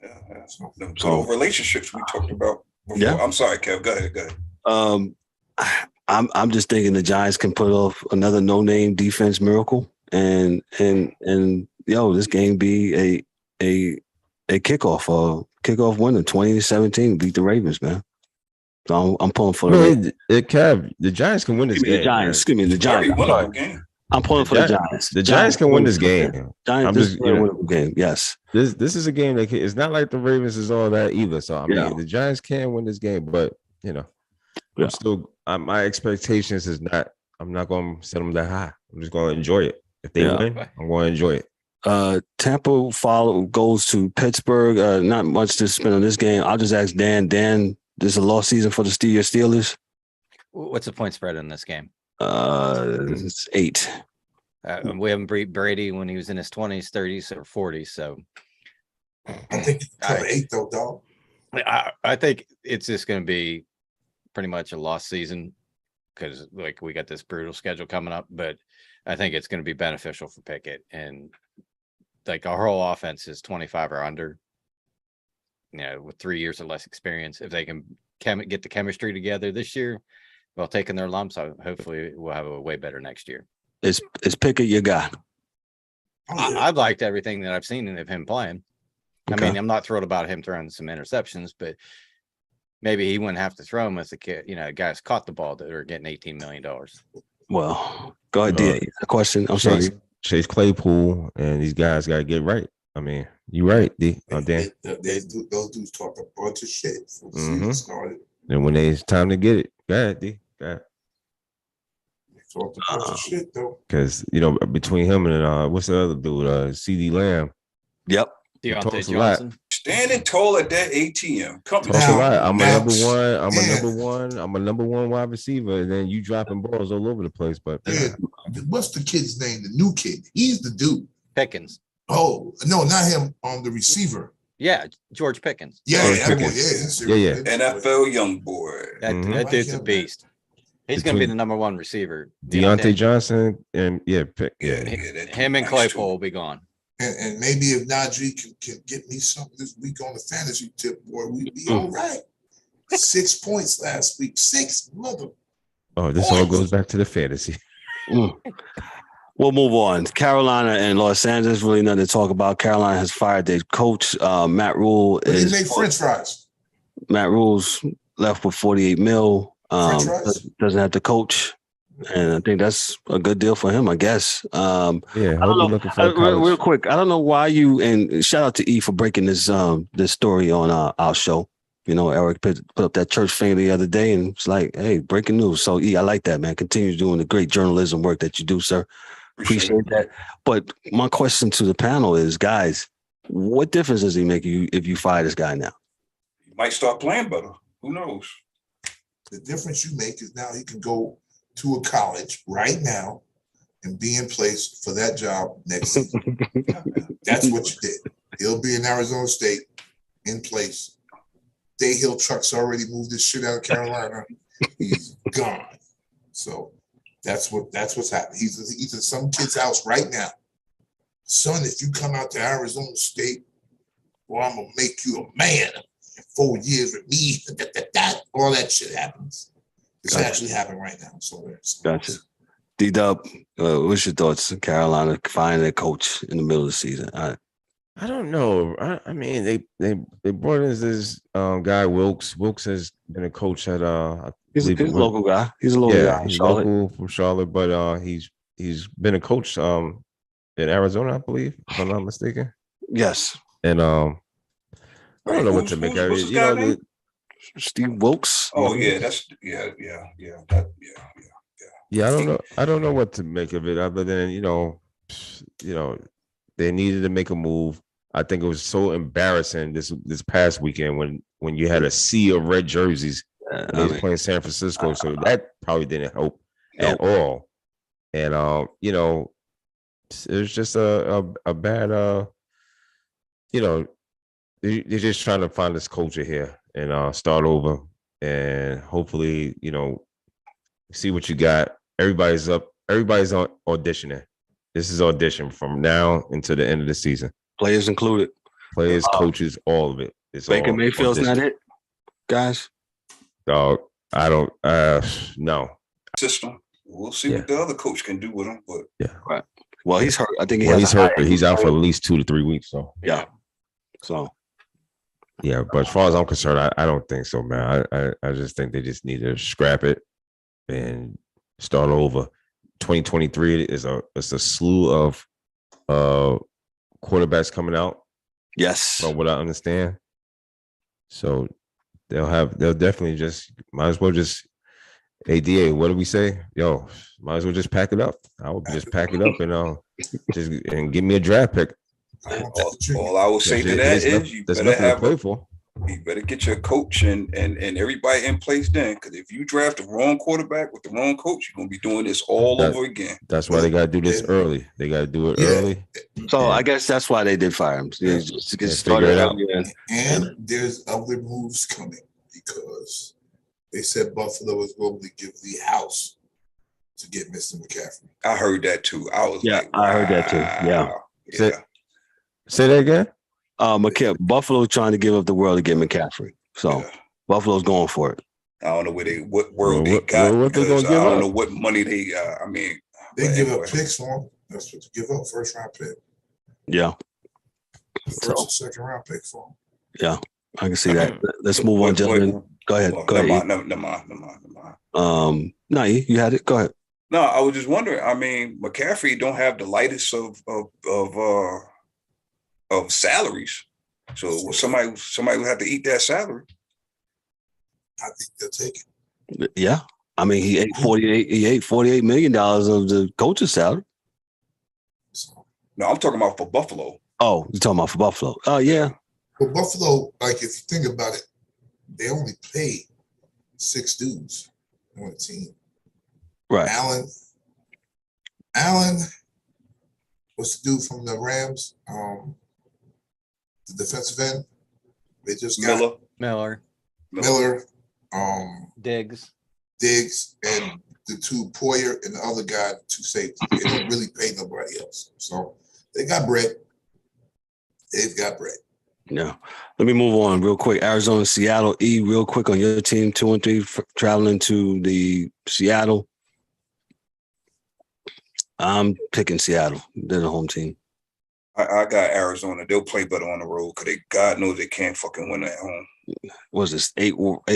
Yeah. The good old relationships we talked about before. Yeah. I'm sorry, Kev. Go ahead. I'm just thinking the Giants can put off another no-name defense miracle, and this game be a kickoff winner, 20-17, beat the Ravens, man. So I'm pulling for the Ravens. Kev, the Giants can win this game. The Giants. I'm pulling for the Giants. The Giants can win this game. Giants win the game. Yes. This is a game that it's not like the Ravens is all that either. So I mean, the Giants can win this game, but I'm still my expectations is not. I'm not going to set them that high. I'm just going to enjoy it. If they win, I'm going to enjoy it. Tampa goes to Pittsburgh. Not much to spend on this game. I'll just ask Dan. Dan, this is a lost season for the Steelers. What's the point spread in this game? It's 8. We haven't beat Brady when he was in his 20s, 30s, or 40s. So I think you cover 8 though, dog. I think it's just going to be pretty much a lost season because we got this brutal schedule coming up. But I think it's going to be beneficial for Pickett, and our whole offense is 25 or under. With 3 years or less experience, if they can get the chemistry together this year, while taking their lumps, hopefully we'll have a way better next year. Is Pickett your guy? I've liked everything that I've seen of him playing. Okay. I mean, I'm not thrilled about him throwing some interceptions, but maybe he wouldn't have to throw them if the kid, guys caught the ball that are getting $18 million. Well, go ahead, D. A question. I'm sorry. Chase Claypool and these guys got to get right. I mean, you right, D. Dan. Those dudes talk a bunch of shit before the season started. And when it's time to get it, go ahead, D. Go ahead. They talk a bunch of shit, though. Because, between him and what's the other dude? CD Lamb. Yep. Deontay Johnson. Standing tall at that ATM. I'm a number one wide receiver, and then you dropping balls all over the place. But what's the kid's name? The new kid. He's the dude. Pickens. Oh no, not him. The receiver. Yeah, George Pickens. Yeah. N.F.L. young boy. That dude's a beast. He's going to be the number 1 receiver. Deontay Johnson and him and Claypool will be gone. And maybe if Najee can get me something this week on the fantasy tip, boy, we'd be all right. 6 points last week. 6 mother. Oh, this all goes back to the fantasy. We'll move on. Carolina and Los Angeles, really nothing to talk about. Carolina has fired their coach. Matt Rule He made French fries. Matt Rule's left with $48 million. Doesn't have to coach. And I think that's a good deal for him, I guess. I don't know. Real quick, I don't know why and shout out to E for breaking this story on our show. Eric put up that church thing the other day, and it's like, hey, breaking news. So E, I like that, man. Continue doing the great journalism work that you do, sir. Appreciate that. But my question to the panel is, guys, what difference does he make if you fire this guy now? He might start playing better. Who knows? The difference you make is now he can go to a college right now and be in place for that job next season. That's what you did. He'll be in Arizona State in place. Dayhill Trucks already moved this shit out of Carolina. He's gone. So that's what's happening. He's in some kid's house right now. Son, if you come out to Arizona State, well, I'm gonna make you a man in 4 years with me. All that shit happens. It's actually happening right now. So gotcha. D-Dubb, what's your thoughts on Carolina finding their coach in the middle of the season? I don't know. I mean, they brought in this guy Wilkes. Wilkes has been a coach at He's a local guy. He's a local guy in he's Charlotte. local from Charlotte, but he's been a coach in Arizona, I believe, if I'm not mistaken. Yes. And I don't know what to make of it. Steve Wilkes. Oh yeah, that's yeah. Yeah, I don't know what to make of it other than they needed to make a move. I think it was so embarrassing this past weekend when you had a sea of red jerseys and they was playing San Francisco, so that probably didn't help at all. And it was just a bad they're just trying to find this culture here and start over and hopefully see what you got. Everybody's on auditioning. This is audition from now until the end of the season. Players included. Players, coaches, all of it. It's Baker all Mayfield's audition. not it, guys. Dog, I don't no. System. We'll see what the other coach can do with him. But Right. Well, he's hurt. I think he's hurt, but he's out for at least 2 to 3 weeks. So So yeah, but as far as I'm concerned, I don't think so, man. I just think they just need to scrap it and start over. 2023 is a slew of quarterbacks coming out. Yes. From what I understand. So they'll definitely might as well ADA, what do we say? Yo, might as well just pack it up. I would just pack it up and give me a draft pick. All I will say to that is you better have play for. You better get your coach and everybody in place then, because if you draft the wrong quarterback with the wrong coach, you're gonna be doing this all over again. That's why they gotta do this early. They gotta do it early. So I guess that's why they did fire him. Just to get started out. And there's other moves coming because they said Buffalo was going to give the house to get Mr. McCaffrey. I heard that too. I was like, I heard that too. Yeah. Say that again. Buffalo trying to give up the world to get McCaffrey. So Buffalo's going for it. I don't know what world they got. What they gonna give I don't up? know what money they they give up picks for him. That's what they give up, first round pick. Yeah. First and second round pick for him. Yeah, I can see that. Let's move on, gentlemen. Go ahead. Never mind. No, you had it. Go ahead. No, I was just wondering. I mean, McCaffrey don't have the lightest of salaries, so somebody would have to eat that salary. I think they'll take it. Yeah, I mean, he ate $48 million of the coach's salary. No, I'm talking about for Buffalo. Oh, you're talking about for Buffalo? Oh, yeah. For Buffalo, like if you think about it, they only paid 6 dudes on the team. Right. Allen was the dude from the Rams, the defensive end. They just got Miller, Diggs, and the 2 Poyer and the other guy, 2 safeties. They didn't really pay nobody else. So they got bread. They've got bread. Yeah. Let me move on real quick. Arizona, Seattle. Real quick on your team, 2-3, traveling to the Seattle. I'm picking Seattle. They're the home team. I got Arizona. They'll play better on the road because God knows they can't fucking win at home. Was this 8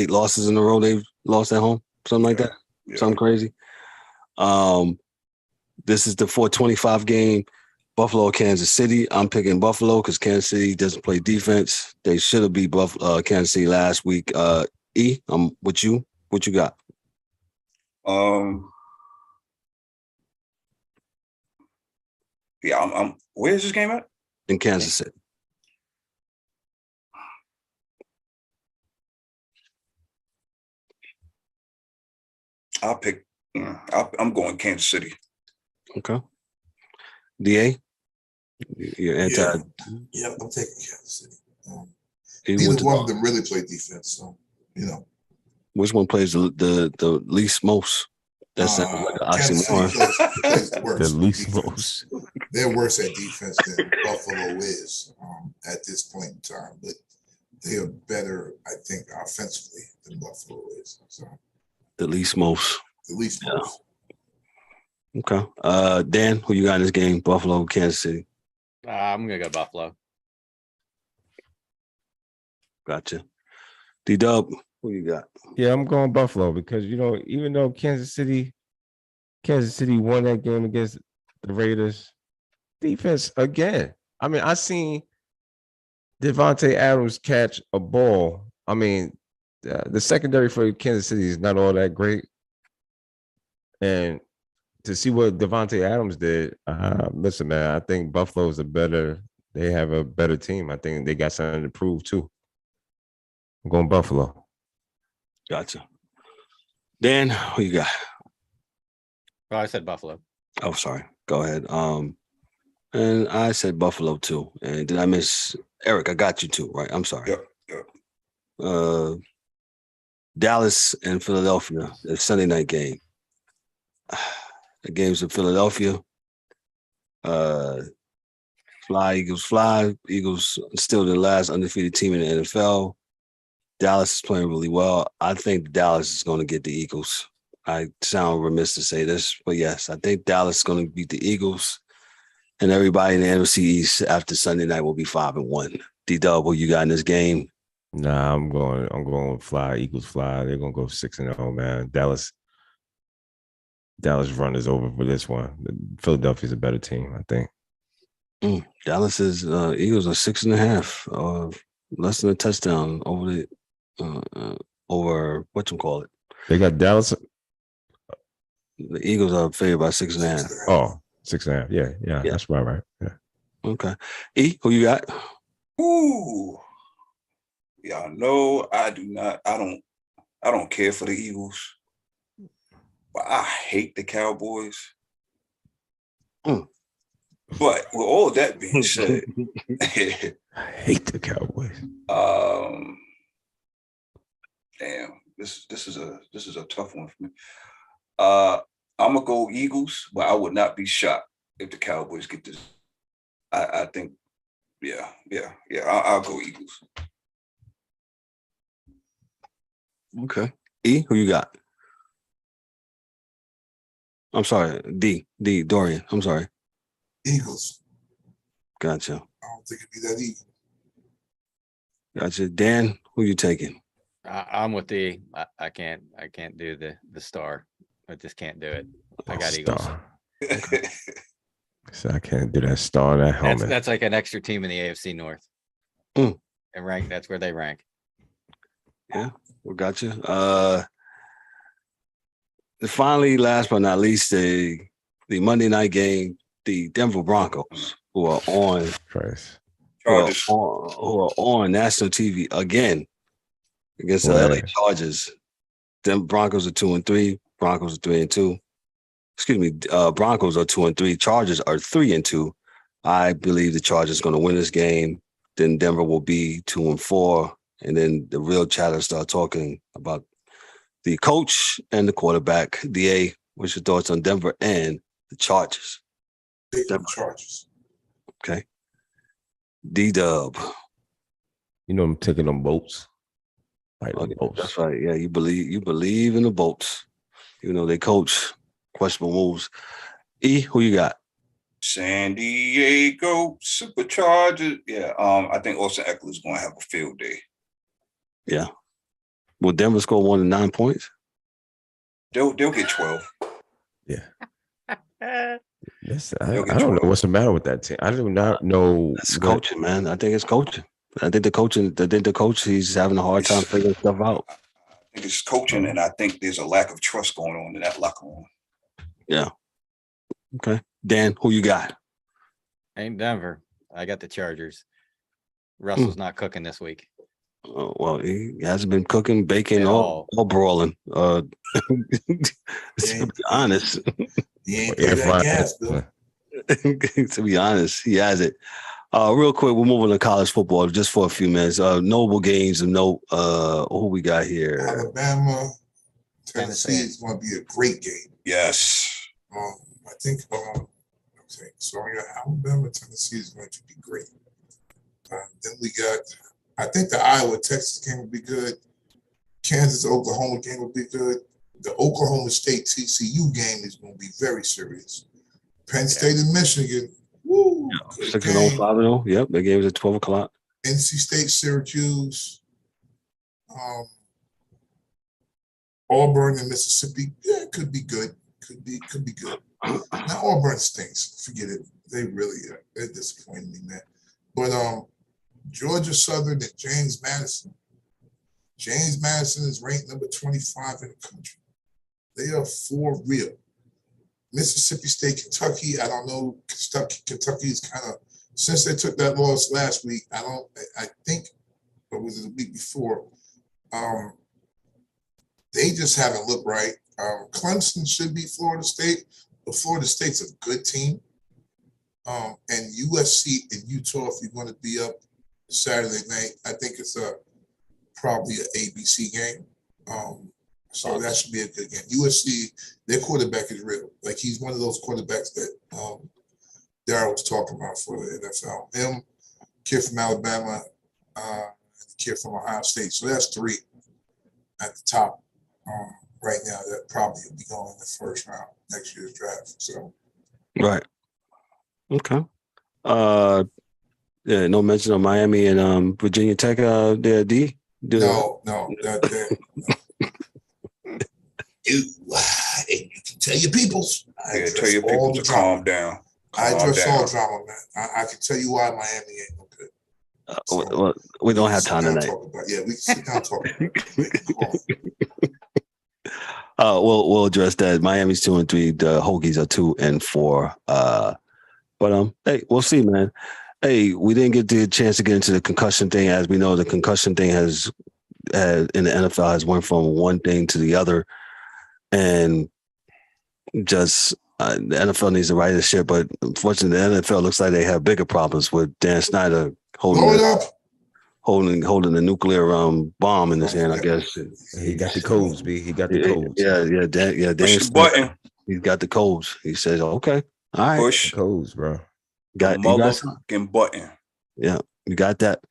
losses in a row they've lost at home? Something like that? Yeah. Something crazy? This is the 425 game. Buffalo, Kansas City. I'm picking Buffalo because Kansas City doesn't play defense. They should have beat Kansas City last week. I'm with you. What you got? I'm where's this game at? In Kansas City. I'll pick. I'm going Kansas City. Okay. DA? You're anti. Yeah, I'm taking Kansas City. Neither one of them really play defense, so Which one plays the least most? That sounds like an oxymoron. The least most. They're worse at defense than Buffalo is at this point in time, but they are better, I think, offensively than Buffalo is. So the least most. The least most. Okay. Dan, who you got in this game? Buffalo, Kansas City. I'm gonna go Buffalo. Gotcha. D-Dubb, who you got? Yeah, I'm going Buffalo because even though Kansas City won that game against the Raiders, defense again. I mean, I seen Devontae Adams catch a ball. I mean, the secondary for Kansas City is not all that great, and to see what Devontae Adams did, listen, man, I think Buffalo's they have a better team. I think they got something to prove too. I'm going Buffalo. Gotcha. Dan, who you got? Oh, I said Buffalo. Oh, sorry. Go ahead. And I said Buffalo too. And did I miss Eric? I got you too, right? I'm sorry. Yep. Dallas and Philadelphia, the Sunday night game. The game's in Philadelphia. Fly, Eagles fly. Eagles still the last undefeated team in the N.F.L. Dallas is playing really well. I think Dallas is going to get the Eagles. I sound remiss to say this, but yes, I think Dallas is going to beat the Eagles, and everybody in the NFC East after Sunday night will be 5-1. D-Dubb, who you got in this game? Nah, I'm going fly. Eagles fly. They're gonna go 6-0, man. Dallas run is over for this one. Philadelphia's a better team, I think. Dallas is Eagles are 6.5, less than a touchdown over the over whatchamacallit. They got Dallas. The Eagles are favored by 6.5. Oh, 6.5. Yeah. That's right. Yeah. Okay. E, who you got? Ooh. Y'all know I do not. I don't care for the Eagles, but I hate the Cowboys. But with all that being said, I hate the Cowboys. Damn, this is a tough one for me. I'm gonna go Eagles, but I would not be shocked if the Cowboys get this. I think, yeah. I'll go Eagles. Okay. E, who you got? I'm sorry. D, Dorian. I'm sorry. Eagles. Gotcha. I don't think it'd be that easy. Gotcha. Dan, who you taking? I'm with D. I can't do the star. I just can't do it. I got Eagles. So I can't do that star, that helmet. That's like an extra team in the AFC North. And rank. That's where they rank. Yeah, we got you. Finally, last but not least, the Monday night game, the Denver Broncos, who are on national TV again against the LA Chargers. Them Broncos are 2-3. Broncos are 3-2. Excuse me. Broncos are 2-3. Chargers are 3-2. I believe the Chargers are going to win this game. Then Denver will be 2-4. And then the real chatter start talking about the coach and the quarterback. DA, what's your thoughts on Denver and the Chargers? Chargers. Okay. D-Dubb. I'm taking them boats. Boats. That's right. Yeah, you believe in the bolts. Even though they coach questionable moves. E, who you got? San Diego Superchargers. Yeah, I think Austin Eckler is going to have a field day. Yeah. Will Denver score more than 9 points? They'll get 12. Yeah. Listen, I don't know what's the matter with that team. I do not know. It's coaching, man. I think it's coaching. I think the coach, he's having a hard time figuring stuff out. I think it's coaching, and I think there's a lack of trust going on in that locker room. Yeah. Okay. Dan, who you got? Ain't Denver. I got the Chargers. Russell's not cooking this week. Well, he hasn't been cooking, baking, or broiling. To be honest. To be honest, he has it. Real quick, we're moving to college football just for a few minutes. Notable games of note. Who we got here? Alabama, Tennessee is going to be a great game. Yes. I think so. Yeah, Alabama, Tennessee is going to be great. Then we got, I think the Iowa Texas game will be good. Kansas Oklahoma game will be good. The Oklahoma State TCU game is going to be very serious. Penn State and Michigan. Woo! 6-0, 5-0. Yep, that game is at 12 o'clock. NC State, Syracuse. Auburn and Mississippi, yeah, it could be good. Could be good. Now Auburn stinks. Forget it. They really they're disappointing me, man. But Georgia Southern and James Madison. James Madison is ranked number 25 in the country. They are for real. Mississippi State, Kentucky. I don't know. Kentucky is kind of, since they took that loss last week. I think, or was it the week before? They just haven't looked right. Clemson should beat Florida State, but Florida State's a good team. And USC and Utah, if you're going to be up Saturday night, I think it's probably an ABC game. So that should be a good game. USC, their quarterback is real. Like, he's one of those quarterbacks that Darryl was talking about for the N.F.L. Him, kid from Alabama, and the kid from Ohio State. So that's three at the top right now that probably will be going in the first round next year's draft. So, right. Okay. Yeah, no mention of Miami and Virginia Tech. There, D. No. You can tell your peoples. Tell your people to calm down. I address all drama, man. I can tell you why Miami ain't no good. Well, we don't have time tonight. We can sit down and talk about it. We'll address that. Miami's 2-3. The Hokies are 2-4. But hey, we'll see, man. Hey, we didn't get the chance to get into the concussion thing. As we know, the concussion thing has in the NFL has went from one thing to the other, and just the NFL needs to right the ship. But unfortunately, the NFL looks like they have bigger problems with Dan Snyder holding the nuclear bomb in his hand. I guess he got the codes, B. He got the codes. Yeah. Dan Push the button. He's got the codes. He says, "Okay, all right, push the codes, bro. Got motherfucking button." Yeah, you got that,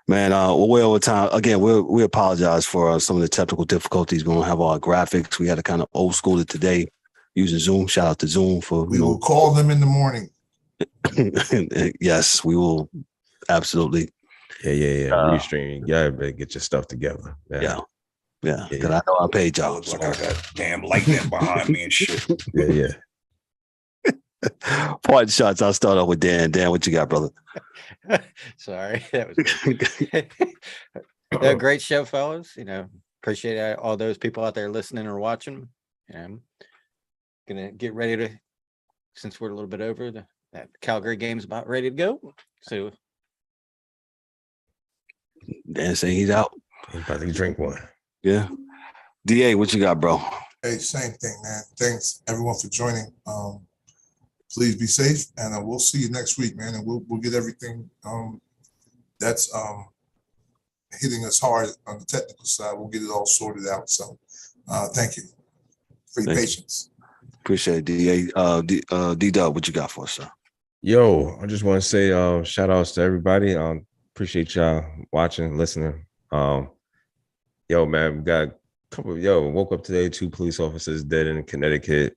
man. We're way over time. Again, we apologize for some of the technical difficulties. We don't have our graphics. We had to kind of old school it today using Zoom. Shout out to Zoom for we will call them in the morning. Yes, we will absolutely. Yeah. Restreaming. Yeah, better get your stuff together. Yeah. Because I know I paid y'all. Looks like I got damn lightning behind me and shit. Yeah. Point shots. I'll start off with Dan. Dan, what you got, brother? Sorry, that was good. Great show, fellas. Appreciate all those people out there listening or watching. I'm gonna get ready to, since we're a little bit over, that Calgary game's about ready to go. So Dan saying he's out. He's about to drink one. Yeah. DA, what you got, bro? Hey, same thing, man. Thanks everyone for joining. Please be safe, and we'll see you next week, man. And we'll get everything that's hitting us hard on the technical side. We'll get it all sorted out. So, thank you for your patience. Appreciate it, DA. D-Dubb, what you got for us, sir? Yo, I just want to say shout outs to everybody. Appreciate y'all watching, listening. Yo, man, we got a couple. Woke up today, 2 police officers dead in Connecticut.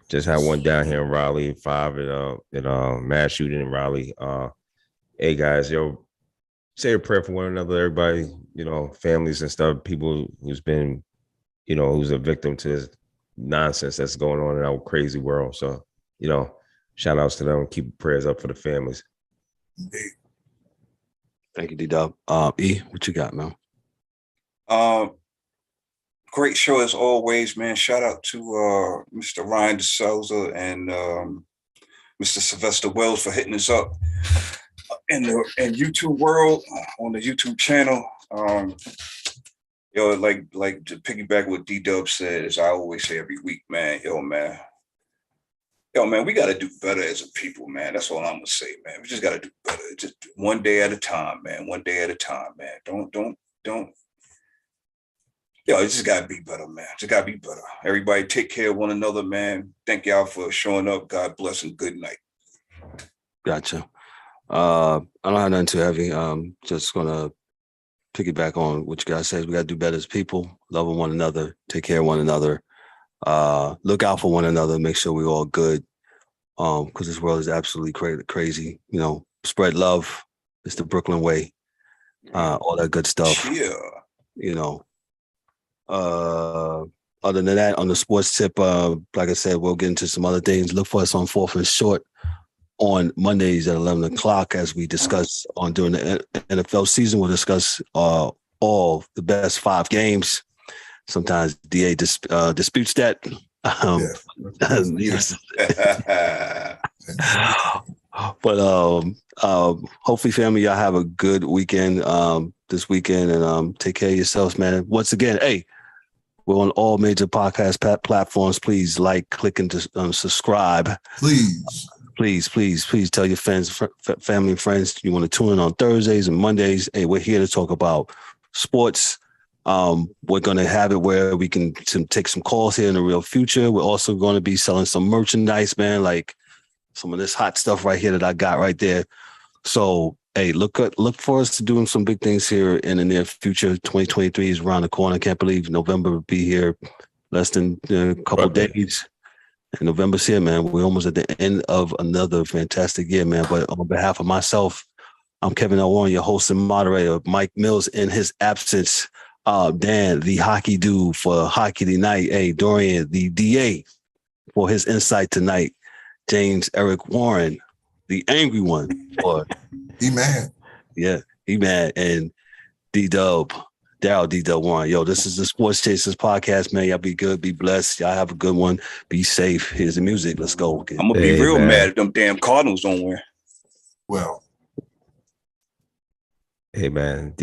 Just had one down here in Raleigh, 5 at mass shooting in Raleigh. Hey guys, say a prayer for one another, everybody, families and stuff, people who's been, who's a victim to this nonsense that's going on in our crazy world. So, shout outs to them. Keep prayers up for the families. Indeed. Thank you, D-Dubb. E, what you got, man? Great show as always, man. Shout out to Mr. Ryan DeSouza and Mr. Sylvester Wells for hitting us up in YouTube world on the YouTube channel. Like to piggyback what D-Dubb said, as I always say every week, man. Man, we got to do better as a people, man. That's all I'm gonna say, man. We just got to do better. Just one day at a time, man. One day at a time, man. Don't. It just gotta be better, man. Just gotta be better. Everybody take care of one another, man. Thank y'all for showing up. God bless and good night. Gotcha. I don't have nothing too heavy. Just gonna piggyback on what you guys said. We gotta do better as people, loving one another, take care of one another, look out for one another, make sure we're all good. Because this world is absolutely crazy. Spread love. It's the Brooklyn way. All that good stuff. Yeah. Other than that, on the sports tip, like I said, we'll get into some other things. Look for us on Fourth and Short on Mondays at 11 o'clock as we discuss during the N.F.L. season. We'll discuss all the best 5 games. Sometimes DA disputes that. But hopefully, family, y'all have a good weekend this weekend, and take care of yourselves, man. Once again, hey, we're on all major podcast platforms. Please like, click, and subscribe. Please tell your friends, family, and friends you want to tune in on Thursdays and Mondays. Hey, we're here to talk about sports. We're going to have it where we can take some calls here in the real future. We're also going to be selling some merchandise, man, like some of this hot stuff right here that I got right there. So, hey, look for us to doing some big things here in the near future. 2023 is around the corner. I can't believe November will be here less than a couple days. And November's here, man. We're almost at the end of another fantastic year, man. But on behalf of myself, I'm Kevin L. Warren, your host and moderator. Mike Mills in his absence. Dan, the hockey dude for Hockey Tonight. Hey, Dorian, the DA for his insight tonight. James Eric Warren, the angry one. He mad. Yeah, he mad. And D-Dubb, Daryl D-Dubb Warren. Yo, this is the Sports Chasers podcast, man. Y'all be good, be blessed. Y'all have a good one. Be safe. Here's the music. Let's go. I'm going to be real mad if them damn Cardinals don't win. Well. Hey, man.